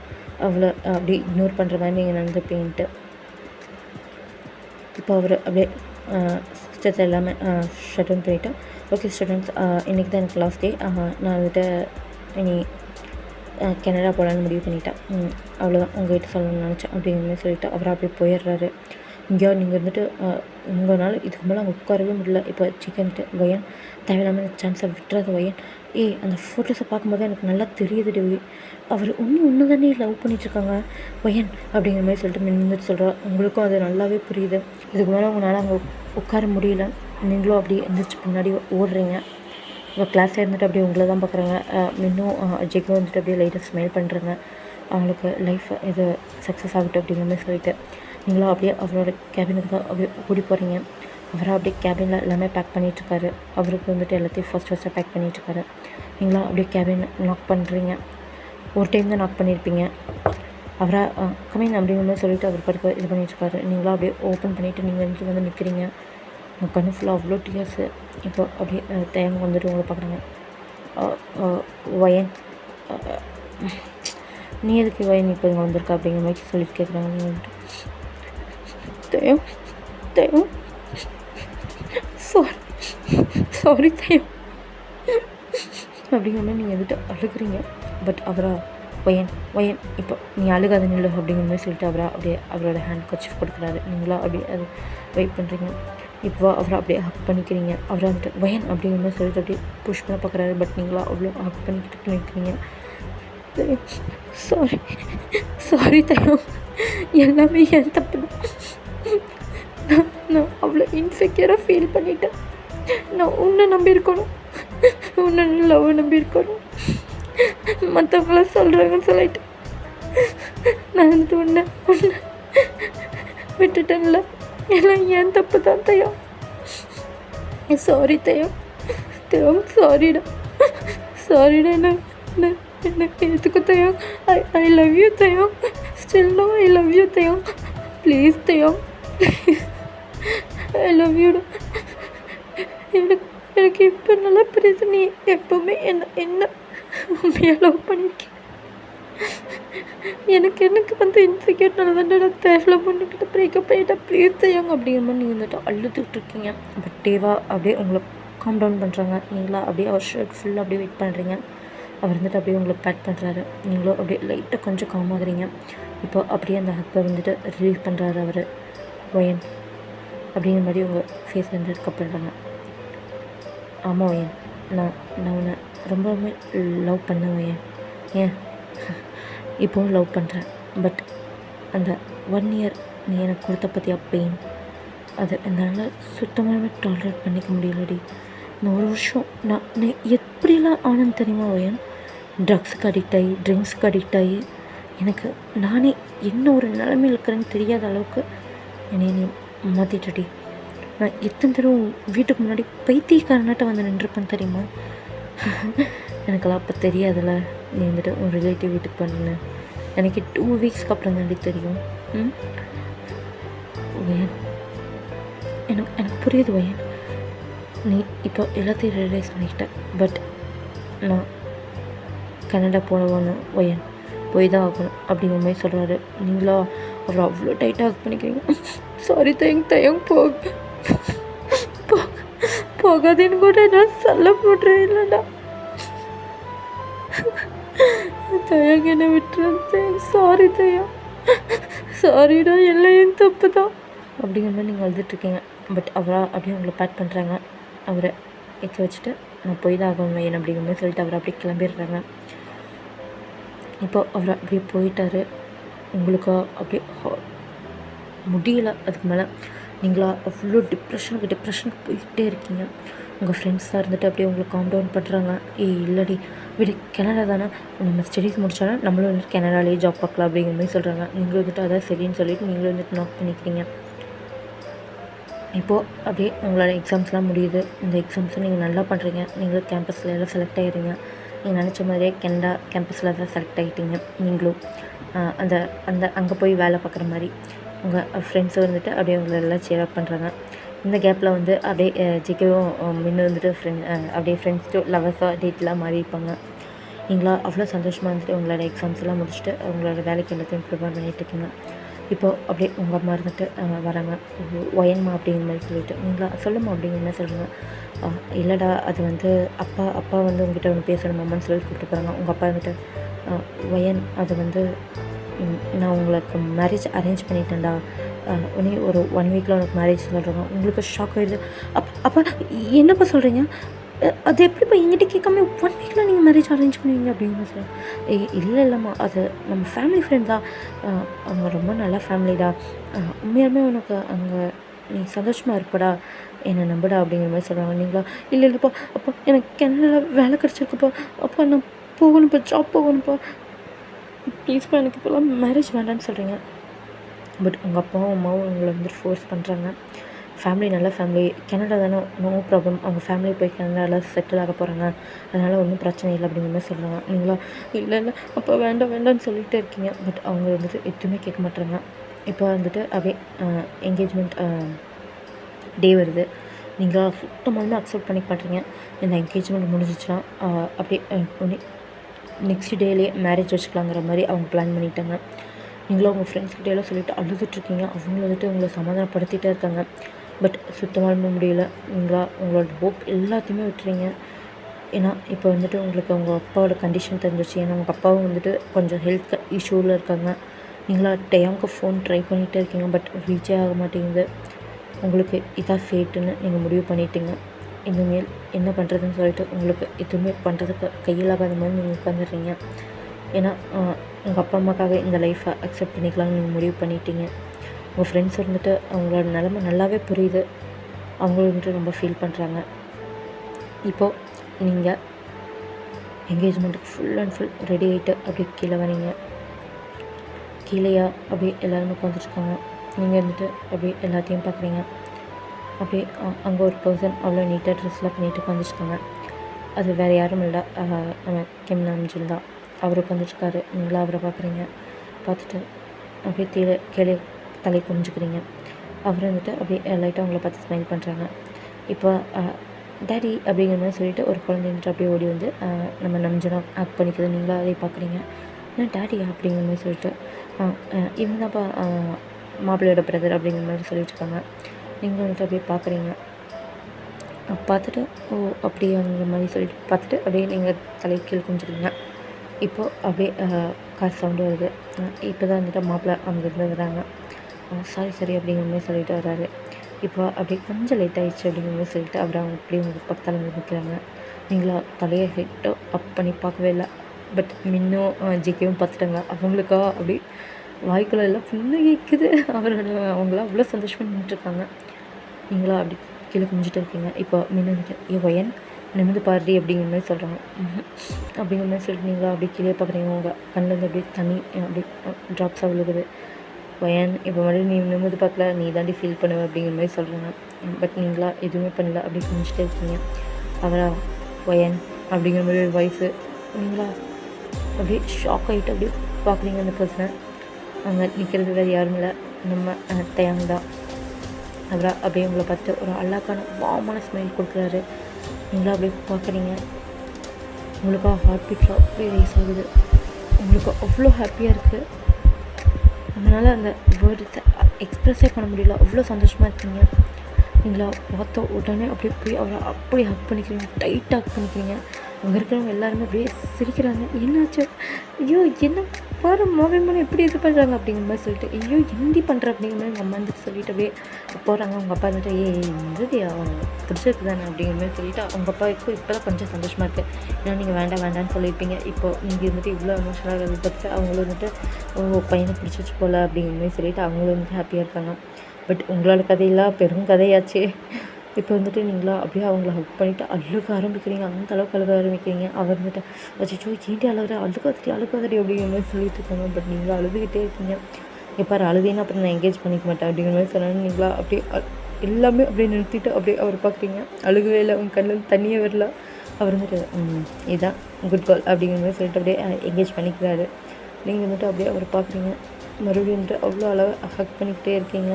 அவளை அப்படியே இக்னோர் பண்ணுற மாதிரி நீங்கள் நடந்துப்பீன்ட்டு. இப்போ அவர் அப்படியே சிஸ்டர்ஸ் எல்லாமே ஷட் டவுன் பண்ணிவிட்டு, ஓகே ஸ்டூடெண்ட்ஸ், இன்றைக்கி தான் எனக்கு லாஸ்ட் டே. நான் வந்துட்டு இனி கனடா போகலான்னு முடிவு பண்ணிட்டேன். அவ்வளோதான் உங்கள்கிட்ட சொல்லணும்னு நினச்சேன் அப்படிங்கிற மாதிரி சொல்லிவிட்டு அவர் அப்படியே போயிடுறாரு. இங்கேயோ நீங்கள் இருந்துட்டு உங்களால் இதுக்கு மேலே அங்கே உட்காரவே முடியல. இப்போ சிக்கன்ட்டு ஒயன் தேவையில்லாமல் இந்த சான்ஸை விட்டுறாத ஒயன். அந்த ஃபோட்டோஸை பார்க்கும்போது எனக்கு நல்லா தெரியுது டிவி, அவர் ஒன்று தானே லவ் பண்ணிகிட்ருக்காங்க ஒயன் அப்படிங்கிற மாதிரி சொல்லிட்டு நின்றுட்டு சொல்கிறா. உங்களுக்கும் அது நல்லாவே புரியுது. இதுக்கு மேலே உங்களால் அங்கே உட்கார முடியல. நீங்களும் அப்படியே எந்திரிச்சு பின்னாடி ஓடுறீங்க. இப்போ கிளாஸில் இருந்துட்டு அப்படியே உங்களை தான் பார்க்குறாங்க. இன்னும் ஜெக்கும் வந்துட்டு அப்படியே லைட்டாக ஸ்மைல் பண்ணுறாங்க. அவங்களுக்கு லைஃப் இது சக்ஸஸ் ஆகட்டும் அப்படிங்கிற மாதிரி சொல்லிட்டு நீங்களும் அப்படியே அவரோட கேபினுக்கு தான் அப்படியே ஓடி போகிறீங்க. அவராக அப்படியே கேபினில் எல்லாமே பேக் பண்ணிகிட்ருக்காரு. அவருக்கு வந்துட்டு எல்லாத்தையும் ஃபஸ்ட்டாக பேக் பண்ணிகிட்ருக்காரு. நீங்களாம் அப்படியே கேபின் நாக் பண்ணுறீங்க. ஒரு டைம் தான் நாக் பண்ணியிருப்பீங்க. அவராக கமிங் அப்படிங்கிற மாதிரி சொல்லிவிட்டு அவர் படுக்க இது பண்ணிகிட்ருக்காரு. நீங்களாம் அப்படியே ஓப்பன் பண்ணிவிட்டு நீங்கள் இங்கே வந்து நிற்கிறீங்க. உங்கள் கண்ணு ஃபுல்லாக அவ்வளோ டியர்ஸு. இப்போ அப்படியே தேங்க வந்துட்டு உங்களை பார்க்குறாங்க. ஒயன், நீ எதுக்கு ஒயன் இப்போ இங்கே வந்திருக்கா அப்படிங்கிற மாதிரி சொல்லிட்டு கேட்குறாங்க. நீங்கள் வந்துட்டு தேவம் சாரி தேவம் அப்படிங்கிற மாதிரி நீங்கள் வந்துட்டு அழுகுறீங்க. பட் ஒயன் இப்போ நீ அழுகாத நில்லு அப்படிங்கிற மாதிரி சொல்லிட்டு அப்படியே அவரோட ஹேண்ட் கர்ச்சீஃப் கொடுக்குறாரு. நீங்களா அப்படியே அது வெயிட் பண்ணுறீங்க. இப்போ அவரை அப்படியே ஹக் பண்ணிக்கிறீங்க. அவரை வந்துட்டு ஒயன் அப்படிங்கிற மாதிரி சொல்லிட்டு அப்படியே புஷ் பண்ண பார்க்குறாரு. பட் நீங்களா அவ்வளோ ஹக் பண்ணிக்கிட்டு நிற்கிறீங்க. சாரி தேவம், எல்லாமே என் தப்பு தான். நான் அவ்வளோ இன்செக்யூராக ஃபீல் பண்ணிட்டேன். நான் உன்னை நம்பியிருக்கணும், உன்னை லவ் நம்பியிருக்கணும். மற்றவங்கள சொல்கிறாங்கன்னு சொல்லிட்டு நான் வந்து உன்னை விட்டுட்டேன்ல. எல்லாம் ஏன் தப்பு தான் தயம். சாரி தயம் சாரிடா எனக்கு எதுக்கு தயம். ஐ லவ் யூ தயம். Still no I love you தயம். ப்ளீஸ் தயம், ஐ லவ் யூடா. எனக்கு இப்போ நல்லா புரியுது. நீ எப்போவுமே என்ன உண்மையாக லவ் பண்ணியிருக்கேன். எனக்கு வந்து இன்செக்யூர் நடந்தாண்டா தேவையில்ல பண்ணிக்கிட்டு பிரேக்கப் பண்ணிட்டா. ப்ளீஸ் தயாங்க அப்படிங்கிற மாதிரி நீங்கள் வந்துட்டு அழுதுகிட்டு இருக்கீங்க. பட் தேவா அப்படியே உங்களை காம் டவுன் பண்ணுறாங்க. நீங்களா அப்படியே அவர் ஷர்ட் ஃபுல்லாக அப்படியே வெயிட் பண்ணுறீங்க. அவர் வந்துட்டு அப்படியே உங்களை பேக் பண்ணுறாரு. நீங்களும் அப்படியே லைட்டாக கொஞ்சம் காம் ஆகுறீங்க. இப்போ அப்படியே அந்த ஹக்கை வந்துட்டு ரிலீவ் பண்ணுறாரு அவர் ஒயன் அப்படிங்கிற மாதிரி உங்கள் ஃபேஸ் வந்துட்டு கப்படுறாங்க. ஆமாம் ஒயன், நான் உன்னை ரொம்பவுமே லவ் பண்ணேன் ஒயன். ஏன் இப்போவும் லவ் பண்ணுறேன். பட் அந்த 1 இயர் நீ எனக்கு கொடுத்த பற்றியா பெயின், அது என்னால் சுத்தமாகவே டாலரேட் பண்ணிக்க முடியலடி. இந்த 1 வருஷம் நான் எப்படிலாம் ஆனன்னு தெரியுமா ஒயன். ட்ரக்ஸுக்கு அடிக்ட் ஆகி, ட்ரிங்க்ஸுக்கு அடிக்ட் ஆகி, எனக்கு நானே என்ன ஒரு நிலைமையில் இருக்கிறேன்னு தெரியாத அளவுக்கு என்னை நீ மாற்றிட்டடி. நான் எத்தனை தடவை வீட்டுக்கு முன்னாடி பைத்தியக்காரனாட்ட வந்து நின்றுப்பேன் தெரியுமா. எனக்கெல்லாம் அப்போ தெரியாதுல்ல நீ வந்துட்டு உன் ரிலேட்டிவ் வீட்டுக்கு பண்ணு. எனக்கு 2 வீக்ஸ்க்கு அப்புறம் தாண்டி தெரியும். ஒயன் எனக்கு புரியுது ஒயன். நீ இப்போ எல்லாத்தையும் ரியலைஸ் பண்ணிக்கிட்டேன். பட் நான் கனடா போனவொன்னு ஒயன் போய் தான் ஆகணும் அப்படிங்கிற மாதிரி சொல்கிறாரு. நீங்களா அவர் அவ்வளோ டைட்டாக ஹக் பண்ணிக்கிறீங்க. சாரி தயங்க போகாதேன்னு கூட நான் சொல்ல போடுறேன். இல்லைடா தயங்க என்னை விட்டுறேன். சாரி சாரிடா, எல்லாம் என் தப்பு தான் அப்படிங்கிற மாதிரி நீங்கள் அழுதுட்ருக்கீங்க. பட் அவராக அப்படியே உங்களை பேக் பண்ணுறாங்க. அவரை எக்க வச்சுட்டு நான் போய் தான் ஆகணும் என்ன அப்படிங்கிற மாதிரி சொல்லிட்டு அவரை அப்படியே கிளம்பிடுறாங்க. இப்போ அவர் அப்படியே போயிட்டார். உங்களுக்கு அப்படியே முடியலை. அதுக்கு மேலே நீங்களா அவ்வளோ டிப்ரெஷனுக்கு போயிட்டே இருக்கீங்க. உங்கள் ஃப்ரெண்ட்ஸாக இருந்துட்டு அப்படியே உங்களை காம் டவுன் பண்ணுறாங்க. இல்லடி விடு, கனடா தானே, நம்ம ஸ்டடீஸ் முடித்தோன்னா நம்மளும் வந்துட்டு கனடாலேயே ஜாப் பார்க்கலாம் அப்படிங்கிற மாதிரி சொல்கிறாங்க. நீங்களும் வந்துட்டு அதான் சரின்னு சொல்லிவிட்டு நீங்களும் வந்துட்டு நாக் பண்ணிக்கிறீங்க. இப்போது அப்படியே உங்களோட எக்ஸாம்ஸ்லாம் முடியுது. இந்த எக்ஸாம்ஸை நீங்கள் நல்லா பண்ணுறீங்க. நீங்களும் கேம்பஸில் எல்லாம் செலக்ட் ஆகிடுங்க. நீங்கள் நினச்ச மாதிரியே கனடா கேம்பஸில் தான் செலக்ட் ஆகிட்டீங்க. நீங்களும் அந்த அந்த அங்கே போய் வேலை பார்க்குற மாதிரி உங்கள் ஃப்ரெண்ட்ஸும் வந்துட்டு அப்படியே உங்களை எல்லாம் சேர் அப் பண்ணுறாங்க. இந்த கேப்பில் வந்து அப்படியே ஜிகேவும் முன்ன வந்துட்டு அப்படியே ஃப்ரெண்ட்ஸ் டு லவர்ஸாக டேட்லாம் மாறி இருப்பாங்க. நீங்களா அவ்வளோ சந்தோஷமாக வந்துட்டு உங்களோட எக்ஸாம்ஸ்லாம் முடிச்சுட்டு உங்களோட வேலைக்கு எல்லாத்தையும் ப்ரிப்பேர் பண்ணிகிட்ருக்கீங்க. இப்போது அப்படியே உங்கள் அம்மா இருந்துட்டு வராங்க. ஒயன்மா அப்படிங்கிற மாதிரி சொல்லிவிட்டு நீங்களா சொல்லுமா அப்படிங்கிற மாதிரி சொல்லுங்க. இல்லைடா, அது வந்து அப்பா வந்து உங்ககிட்ட ஒன்று பேசணுமான்னு சொல்லி கூப்பிட்டு போகிறாங்க. உங்கள் அப்பா வந்துட்டு ஒயன், அது வந்து நான் உங்களுக்கு மேரேஜ் அரேஞ்ச் பண்ணிட்டேன்டா, உடனே ஒரு 1 வீக்கில் உனக்கு மேரேஜ் சொல்கிறாங்க. உங்களுக்கு ஷாக் ஆகிடுது. அப்போ என்னப்பா சொல்கிறீங்க? அது எப்படிப்பா என்கிட்ட கேட்காம 1 வீக்கில் நீங்கள் மேரேஜ் அரேஞ்ச் பண்ணுவீங்க அப்படின்னு சொல்கிறேன். இல்லைம்மா, அது நம்ம ஃபேமிலி ஃப்ரெண்ட் தான், அவங்க ரொம்ப நல்ல ஃபேமிலிடா, உண்மையாலுமே உனக்கு அங்கே நீ சந்தோஷமாக இருப்படா, என்னை நம்புடா அப்படிங்கிற மாதிரி சொல்கிறாங்க. நீங்களா இல்லைப்பா, அப்போ எனக்கு கனடாவில் வேலை கிடச்சிருக்குப்பா, அப்போ நான் போகணும்ப்பா, ஜாப் போகணும்ப்பா, ப்ளீஸ்ப்பா எனக்கு இப்போலாம் மேரேஜ் வேண்டான்னு சொல்கிறீங்க. பட் உங்கள் அப்பாவும் அம்மாவும் உங்களை வந்துட்டு ஃபோர்ஸ் பண்ணுறாங்க. ஃபேமிலி நல்ல ஃபேமிலி, கனடா தானே, நோ ப்ராப்ளம், அவங்க ஃபேமிலி போய் கனடாவில் செட்டில் ஆக போகிறாங்க, அதனால் ஒன்றும் பிரச்சனை இல்லை அப்படிங்கிற மாதிரி சொல்கிறாங்க. நீங்களா இல்லை அப்போ வேண்டாம்னு சொல்லிகிட்டே இருக்கீங்க. பட் அவங்க வந்துட்டு எதுவுமே கேட்க மாட்டாங்க. இப்போ வந்துட்டு அப்படியே என்கேஜ்மெண்ட் டே வருது. நீங்கள் சுத்தமாக அக்செப்ட் பண்ணிக்க மாட்டீங்க. இந்த என்கேஜ்மெண்ட் முடிஞ்சிச்சுன்னா அப்படியே நெக்ஸ்ட் டேலேயே மேரேஜ் வச்சுக்கலாங்கிற மாதிரி அவங்க பிளான் பண்ணிட்டாங்க. நீங்களும் உங்கள் ஃப்ரெண்ட்ஸ்கிட்டையெல்லாம் சொல்லிவிட்டு அழுதுட்ருக்கீங்க. அவங்கள வந்துட்டு உங்களை சமாதானப்படுத்திகிட்டே இருக்காங்க. பட் சுத்தமாக முடியல. நீங்களா உங்களோட ஹோப் எல்லாத்தையுமே விட்டுறீங்க. ஏன்னா இப்போ வந்துட்டு உங்களுக்கு உங்கள் அப்பாவோட கண்டிஷன் தெரிஞ்சிச்சு. ஏன்னா உங்கள் அப்பாவும் வந்துட்டு கொஞ்சம் ஹெல்த் இஷ்யூவில் இருக்காங்க. நீங்களா டைமுக்கு ஃபோன் ட்ரை பண்ணிகிட்டே இருக்கீங்க. பட் ரீச்சே ஆக மாட்டேங்குது. உங்களுக்கு இதான் ஃபேட்டுன்னு நீங்கள் முடிவு பண்ணிட்டீங்க. இனிமேல் என்ன பண்ணுறதுன்னு சொல்லிட்டு உங்களுக்கு எதுவுமே பண்ணுறதுக்கு கையிலாகாத மாதிரி நீங்கள் உட்காந்துடுறீங்க. ஏன்னா உங்கள் அப்பா அம்மாக்காக இந்த லைஃப்பை அக்செப்ட் பண்ணிக்கலாம்னு நீங்கள் முடிவு பண்ணிட்டீங்க. உங்கள் ஃப்ரெண்ட்ஸ் இருந்துட்டு அவங்களோட நிலமை நல்லாவே புரியுது. அவங்களும் வந்துட்டு ரொம்ப ஃபீல் பண்ணுறாங்க. இப்போது நீங்கள் என்கேஜ்மெண்ட்டுக்கு ஃபுல் அண்ட் ஃபுல் ரெடி ஆகிட்டு அப்படியே கீழே வரீங்க. கீழேயா அப்படியே எல்லோரும் உட்காந்துட்ருக்காங்க. நீங்கள் வந்துட்டு அப்படியே எல்லாத்தையும் பார்க்குறீங்க. அப்படியே அங்கே ஒரு பர்சன் அவ்வளோ நீட்டாக ட்ரெஸ்லாம் பண்ணிட்டு உட்காந்துருக்காங்க. அது வேறு யாரும் இல்லை, நம்ம கிம்னாம்ஜில் தான். அவர் உட்காந்துருக்காரு. நீங்களும் அவரை பார்க்குறீங்க. பார்த்துட்டு அப்படியே கீழே தலை குனிஞ்சுக்கிறீங்க. அவர் வந்துட்டு அப்படியே லைட்டாக அவங்கள பார்த்து ஸ்மைல் பண்ணுறாங்க. இப்போ டேடி அப்படிங்கிற மாதிரி சொல்லிவிட்டு ஒரு குழந்தை வந்துட்டு அப்படியே ஓடி வந்து நம்ம நம்ஜனா ஆக்ட் பண்ணிக்கிறது. நீங்களும் அதை பார்க்குறீங்க. ஏன்னா டேடியா அப்படிங்கிற மாதிரி சொல்லிட்டு இவங்க தான்ப்பா மாப்பிள்ளையோட பிரதர் அப்படிங்கிற மாதிரி சொல்லிட்டுருக்காங்க. நீங்களும் வந்துட்டு அப்படியே பார்க்குறீங்க. பார்த்துட்டு ஓ அப்படிங்கிற மாதிரி சொல்லிட்டு பார்த்துட்டு அப்படியே நீங்கள் தலை கீழ் குஞ்சிருங்க. இப்போது அப்படியே கார் சவுண்டு வருது. இப்போ தான் வந்துட்டு மாப்பிள்ளை அங்கேருந்து வராங்க. சாரி அப்படிங்கிற மாதிரி சொல்லிட்டு வராரு. இப்போ அப்படியே கொஞ்சம் லேட் ஆகிடுச்சு அப்படிங்கிற மாதிரி சொல்லிட்டு அப்புறம் அவங்க அப்படியே உங்கள் பக்கத்தில் வந்து நிற்கிறாங்க. நீங்களா தலையை ஹெட்டோ அப் பண்ணி பார்க்கவே இல்லை. பட் மின்னும் ஜிகேவும் பார்த்துட்டாங்க. அவங்களுக்கா அப்படி வாய்க்குள்ள எல்லாம் ஃபுல்லாக கேட்குது. அவங்களாம் அவ்வளோ சந்தோஷமாக நின்றுட்டுருக்காங்க. நீங்களா அப்படி கீழே குமிஞ்சிட்டு இருக்கீங்க. இப்போ மின்னு வந்துட்டு ஒயன் நிமிந்து பாருடி அப்படிங்கிற மாதிரி சொல்கிறாங்க. அப்படிங்கிற மாதிரி சொல்லிட்டு நீங்களா அப்படியே கீழே பார்க்குறீங்க. உங்கள் கண்ணிலேருந்து அப்படியே தண்ணி அப்படி ட்ராப்ஸாக விழுகுது. ஒயன் இப்போ மறுபடியும் நீ நிமிந்து பார்க்கல, நீ தாண்டி ஃபீல் பண்ணுவ அப்படிங்கிற மாதிரி சொல்கிறாங்க. பட் நீங்களா எதுவுமே பண்ணல, அப்படி குமிஞ்சிட்டே இருக்கீங்க. அவரா ஒயன் அப்படிங்கிற மாதிரி ஒரு வாய்ஸு. நீங்களா அப்படியே ஷாக் ஆகிட்டு அப்படியே பார்க்குறீங்க அந்த பர்சனை. அங்கே நிற்கிறது வேறு யாரும் இல்லை, நம்ம தயாங் தான். அவரை அப்படியே உங்களை பார்த்து ஒரு அழகான வார்மான ஸ்மைல் கொடுக்குறாரு. நீங்களும் அப்படியே பார்க்குறீங்க. உங்களுக்காக ஹார்ட் பீட்லாம் அப்படியே ரைஸ் ஆகுது. உங்களுக்கு அவ்வளோ ஹாப்பியாக இருக்குது. அதனால் அந்த வேர்டத்தை எக்ஸ்ப்ரெஸ்ஸே பண்ண முடியல. அவ்வளோ சந்தோஷமாக இருக்கீங்க. நீங்களா பார்த்த உடனே அப்படியே போய் அவரை அப்படி ஹக் பண்ணிக்கிறீங்க, டைட்டாக ஹக் பண்ணிக்கிறீங்க. அங்கே இருக்கிறவங்க எல்லாருமே அப்படியே சிரிக்கிறாங்க. என்னாச்சு? ஐயோ என்ன பாரு மோகமான எப்படி இது பண்ணுறாங்க அப்படிங்கிற மாதிரி சொல்லிட்டு, ஐயோ ஹிந்தி பண்ணுற அப்படிங்கிற மாதிரி உங்கள் அம்மா வந்துட்டு சொல்லிட்டு அப்படியே போகிறாங்க. அவங்க அப்பா வந்துட்டு இருந்துதியா பிடிச்சிருக்கு தானே அப்படிங்கிற மாதிரி சொல்லிவிட்டு அவங்க அப்பாவுக்கும் இப்போ தான் கொஞ்சம் சந்தோஷமாக இருக்குது. ஏன்னா நீங்கள் வேண்டான்னு சொல்லியிருப்பீங்க. இப்போ நீங்கள் இருந்துட்டு இவ்வளோ எமோஷனலாக பார்த்துட்டு அவங்களும் வந்துட்டு பையனை பிடிச்சிச்சு போல் அப்படிங்கிற மாதிரி சொல்லிவிட்டு அவங்களும் வந்துட்டு ஹாப்பியாக இருக்காங்க. பட் உங்களோட கதையெல்லாம் பெருங்கதையாச்சு. இப்போ வந்துட்டு நீங்களா அப்படியே அவங்கள ஹக் பண்ணிவிட்டு அழுக ஆரம்பிக்கிறீங்க. அந்த அளவுக்கு அழுக ஆரம்பிக்கிறீங்க. அவர் வந்துட்டு அச்சோ ஏன்டி அழுகாதடி அப்படிங்கிற மாதிரி சொல்லிட்டு இருக்காங்க. பட் நீங்களும் அழுதுகிட்டே இருக்கீங்க. எப்போ அழுதின்னு அப்புறம் நான் என்கேஜ் பண்ணிக்க மாட்டேன் அப்படிங்கிற மாதிரி சொன்னாலும் நீங்களா அப்படியே எல்லாமே அப்படியே நிறுத்திட்டு அப்படியே அவர் பார்க்குறீங்க. அழுகவே இல்லை, உங்கள் கண்ணில் தண்ணியே வரல. அவர் வந்துட்டு இதுதான் குட் கால் அப்படிங்கிற மாதிரி சொல்லிட்டு அப்படியே என்கேஜ் பண்ணிக்கிறாரு. நீங்கள் வந்துட்டு அப்படியே அவர் பார்க்குறீங்க. மறுபடியும் வந்துட்டு அவ்வளோ அளவு ஹக் பண்ணிக்கிட்டே இருக்கீங்க.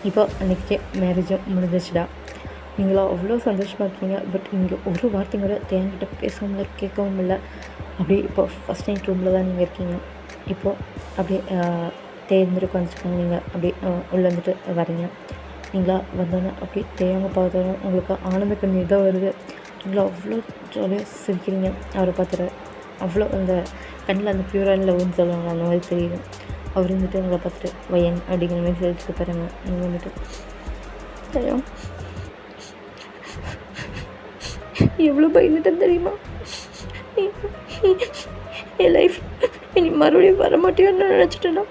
இப்போ நெக்ஸ்ட் டே மேரேஜும் முடிஞ்சிச்சுடா. நீங்களாம் அவ்வளோ சந்தோஷமாக இருக்கீங்க. பட் நீங்கள் ஒரு வார்த்தை கூட தேங்கிட்ட பேசவும் இல்லை, கேட்கவும் இல்லை. அப்படியே இப்போ ஃபஸ்ட் நைட் ரூமில் தான் நீங்கள் இருக்கீங்க. இப்போது அப்படியே தேர்ந்துட்டு உட்காந்துருக்காங்க. நீங்கள் அப்படியே உள்ளே வந்துட்டு வரீங்க. நீங்களா வந்தோன்னே அப்படியே தேங்க பார்த்தோன்னே உங்களுக்கு ஆனந்த கண்ணீர் தான் வருது. நீங்களா அவ்வளோ ஜாலியாக சிரிக்கிறீங்க. அவரை பார்த்துட்டு அவ்வளோ அந்த கண்ணில் அந்த பியூரான லவ்னு சொல்லுவாங்க, அந்த மாதிரி தெரியுது. அவர் வந்துட்டு உங்களை பார்த்துட்டு வயன் அப்படிங்கிற மாதிரி சொல்லிட்டு பாருங்க. நீங்கள் வந்துட்டு ஐயோ எவ்வளோ பயந்துட்டேன் தெரியுமா? என் லைஃப் இனி மறுபடியும் வர மாட்டேன்னு நினச்சிட்டேன்னா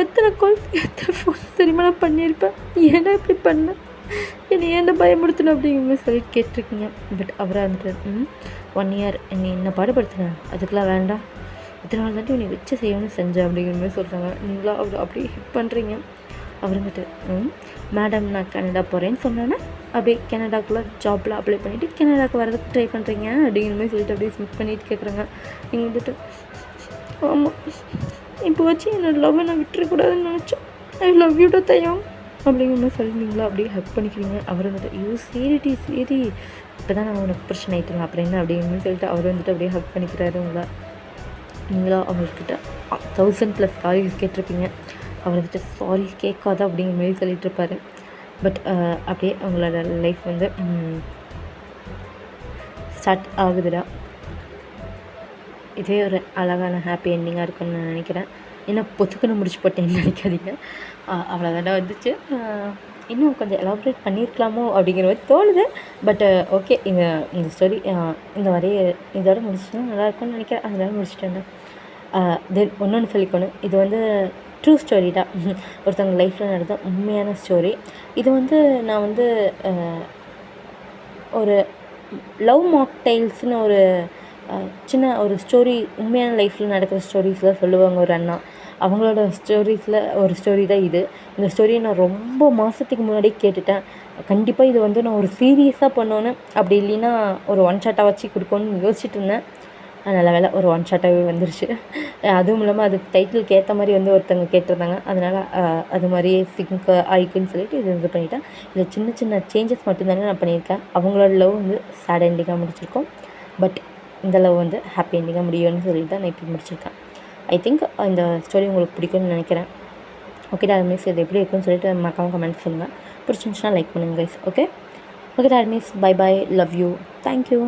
எத்தனை கால் எத்தனை ஃபோன் தெரியுமா நான் பண்ணியிருப்பேன். ஏன்னா இப்படி பண்ணேன், என்னை ஏன்டா பயமுடுத்தணும் அப்படிங்கிற மாதிரி சொல்லிட்டு கேட்டிருக்கீங்க. பட் அவரை வந்துட்டு 1 இயர் என்னை என்ன பாடுபடுத்தினேன், அதுக்கெலாம் வேண்டாம், இதனால தாண்டி உன்னை வச்சு செய்யணும்னு செஞ்சேன் அப்படிங்கிற மாதிரி சொல்கிறாங்க. நீங்களாம் அவர் அப்படியே ஹிட் பண்ணுறீங்க. அவர் வந்துட்டு மேடம் நான் கனடா போகிறேன்னு சொன்னேன்னா அப்படியே கனடாக்குள்ளே ஜாப்பில் அப்ளை பண்ணிவிட்டு கனடாவுக்கு வரதுக்கு ட்ரை பண்ணுறீங்க அப்படிங்கிற மாதிரி சொல்லிட்டு அப்படியே ஸ்மிட் பண்ணிட்டு கேட்குறாங்க. நீங்கள் வந்துட்டு ஆமாம் இப்போ வச்சு என்னோடய லவ்வை நான் விட்டுறக்கூடாதுன்னு நினச்சேன், ஐ லவ் யூ தையம் அப்படிங்கிற மாதிரி சொல்லி நீங்களா அப்படியே ஹக் பண்ணிக்கிறீங்க. அவர் வந்துட்டு சரி இப்போ தான் நான் உனக்கு பிரச்சனை ஆகிட்டேன் அப்புறம் என்ன அப்படிங்கிற மாதிரி சொல்லிட்டு அவர் வந்துட்டு அப்படியே ஹக் பண்ணிக்கிறாரு. உங்களை நீங்களா அவர்கிட்ட 1000+ சாரீஸ் கேட்டிருப்பீங்க. அவர் வந்துட்டு சாரி கேட்காத அப்படிங்கிற மாதிரி சொல்லிட்டு இருப்பார். பட் அப்படியே அவங்களோட லைஃப் வந்து ஸ்டார்ட் ஆகுதுடா. இதே ஒரு அழகான ஹாப்பி எண்டிங்காக இருக்குன்னு நான் நினைக்கிறேன். ஏன்னா பொத்துக்குன்னு முடிச்சு போட்டேன்னு நினைக்காதீங்க. அவ்வளோதாண்டா வந்துச்சு. இன்னும் கொஞ்சம் எலாபரேட் பண்ணியிருக்கலாமோ அப்படிங்கிற மாதிரி தோணுது. பட் ஓகே, இந்த ஸ்டோரி இந்த வரைய இதோட முடிச்சுன்னா நல்லாயிருக்கும்னு நினைக்கிறேன். அதனால முடிச்சுட்டேன். தென் இன்னொன்று சொல்லிக்கணும், இது வந்து ட்ரூ ஸ்டோரி தான். ஒருத்தவங்க லைஃப்பில் நடந்த உண்மையான ஸ்டோரி. இது வந்து நான் வந்து ஒரு லவ் மாக்டைல்ஸ்னு ஒரு சின்ன ஒரு ஸ்டோரி, உண்மையான லைஃப்பில் நடக்கிற ஸ்டோரிஸ்லாம் சொல்லுவாங்க ஒரு அண்ணா. அவங்களோட ஸ்டோரிஸில் ஒரு ஸ்டோரி தான் இது. இந்த ஸ்டோரியை நான் ரொம்ப மாதத்துக்கு முன்னாடியே கேட்டுட்டேன். கண்டிப்பாக இது வந்து நான் ஒரு சீரியஸாக பண்ணோன்னு, அப்படி இல்லைன்னா ஒரு ஒன் ஷாட்டாக வச்சு கொடுக்கணுன்னு யோசிச்சுட்டு இருந்தேன். நல்ல வேலை ஒரு ஒன் ஷாட்டாகவே வந்துருச்சு. அதுவும் இல்லாமல் அது டைட்டிலுக்கு ஏற்ற மாதிரி வந்து ஒருத்தவங்க கேட்டிருந்தாங்க. அதனால் அது மாதிரியே சிங்க் ஆயிக்குன்னு சொல்லிட்டு இது பண்ணிட்டேன். இதில் சின்ன சின்ன சேஞ்சஸ் மட்டும்தாங்க நான் பண்ணியிருக்கேன். அவங்களோட லவ் வந்து சேட் எண்டிங்காக முடிச்சிருக்கோம். பட் இந்த லவ் வந்து ஹாப்பி எண்டிங்காக முடியும்னு சொல்லிட்டு தான் நான் இப்போ முடிச்சிருக்கேன். ஐ திங்க் இந்த ஸ்டோரி உங்களுக்கு பிடிக்கும்னு நினைக்கிறேன். ஓகே டார்மிஸ், இது எப்படி இருக்குன்னு சொல்லிட்டு மறக்காம கமெண்ட் சொல்லுங்கள். பிடிச்சிருந்துச்சுன்னா லைக் பண்ணுங்கள் கைஸ். ஓகே டார்மிஸ், bye bye, love you, thank you.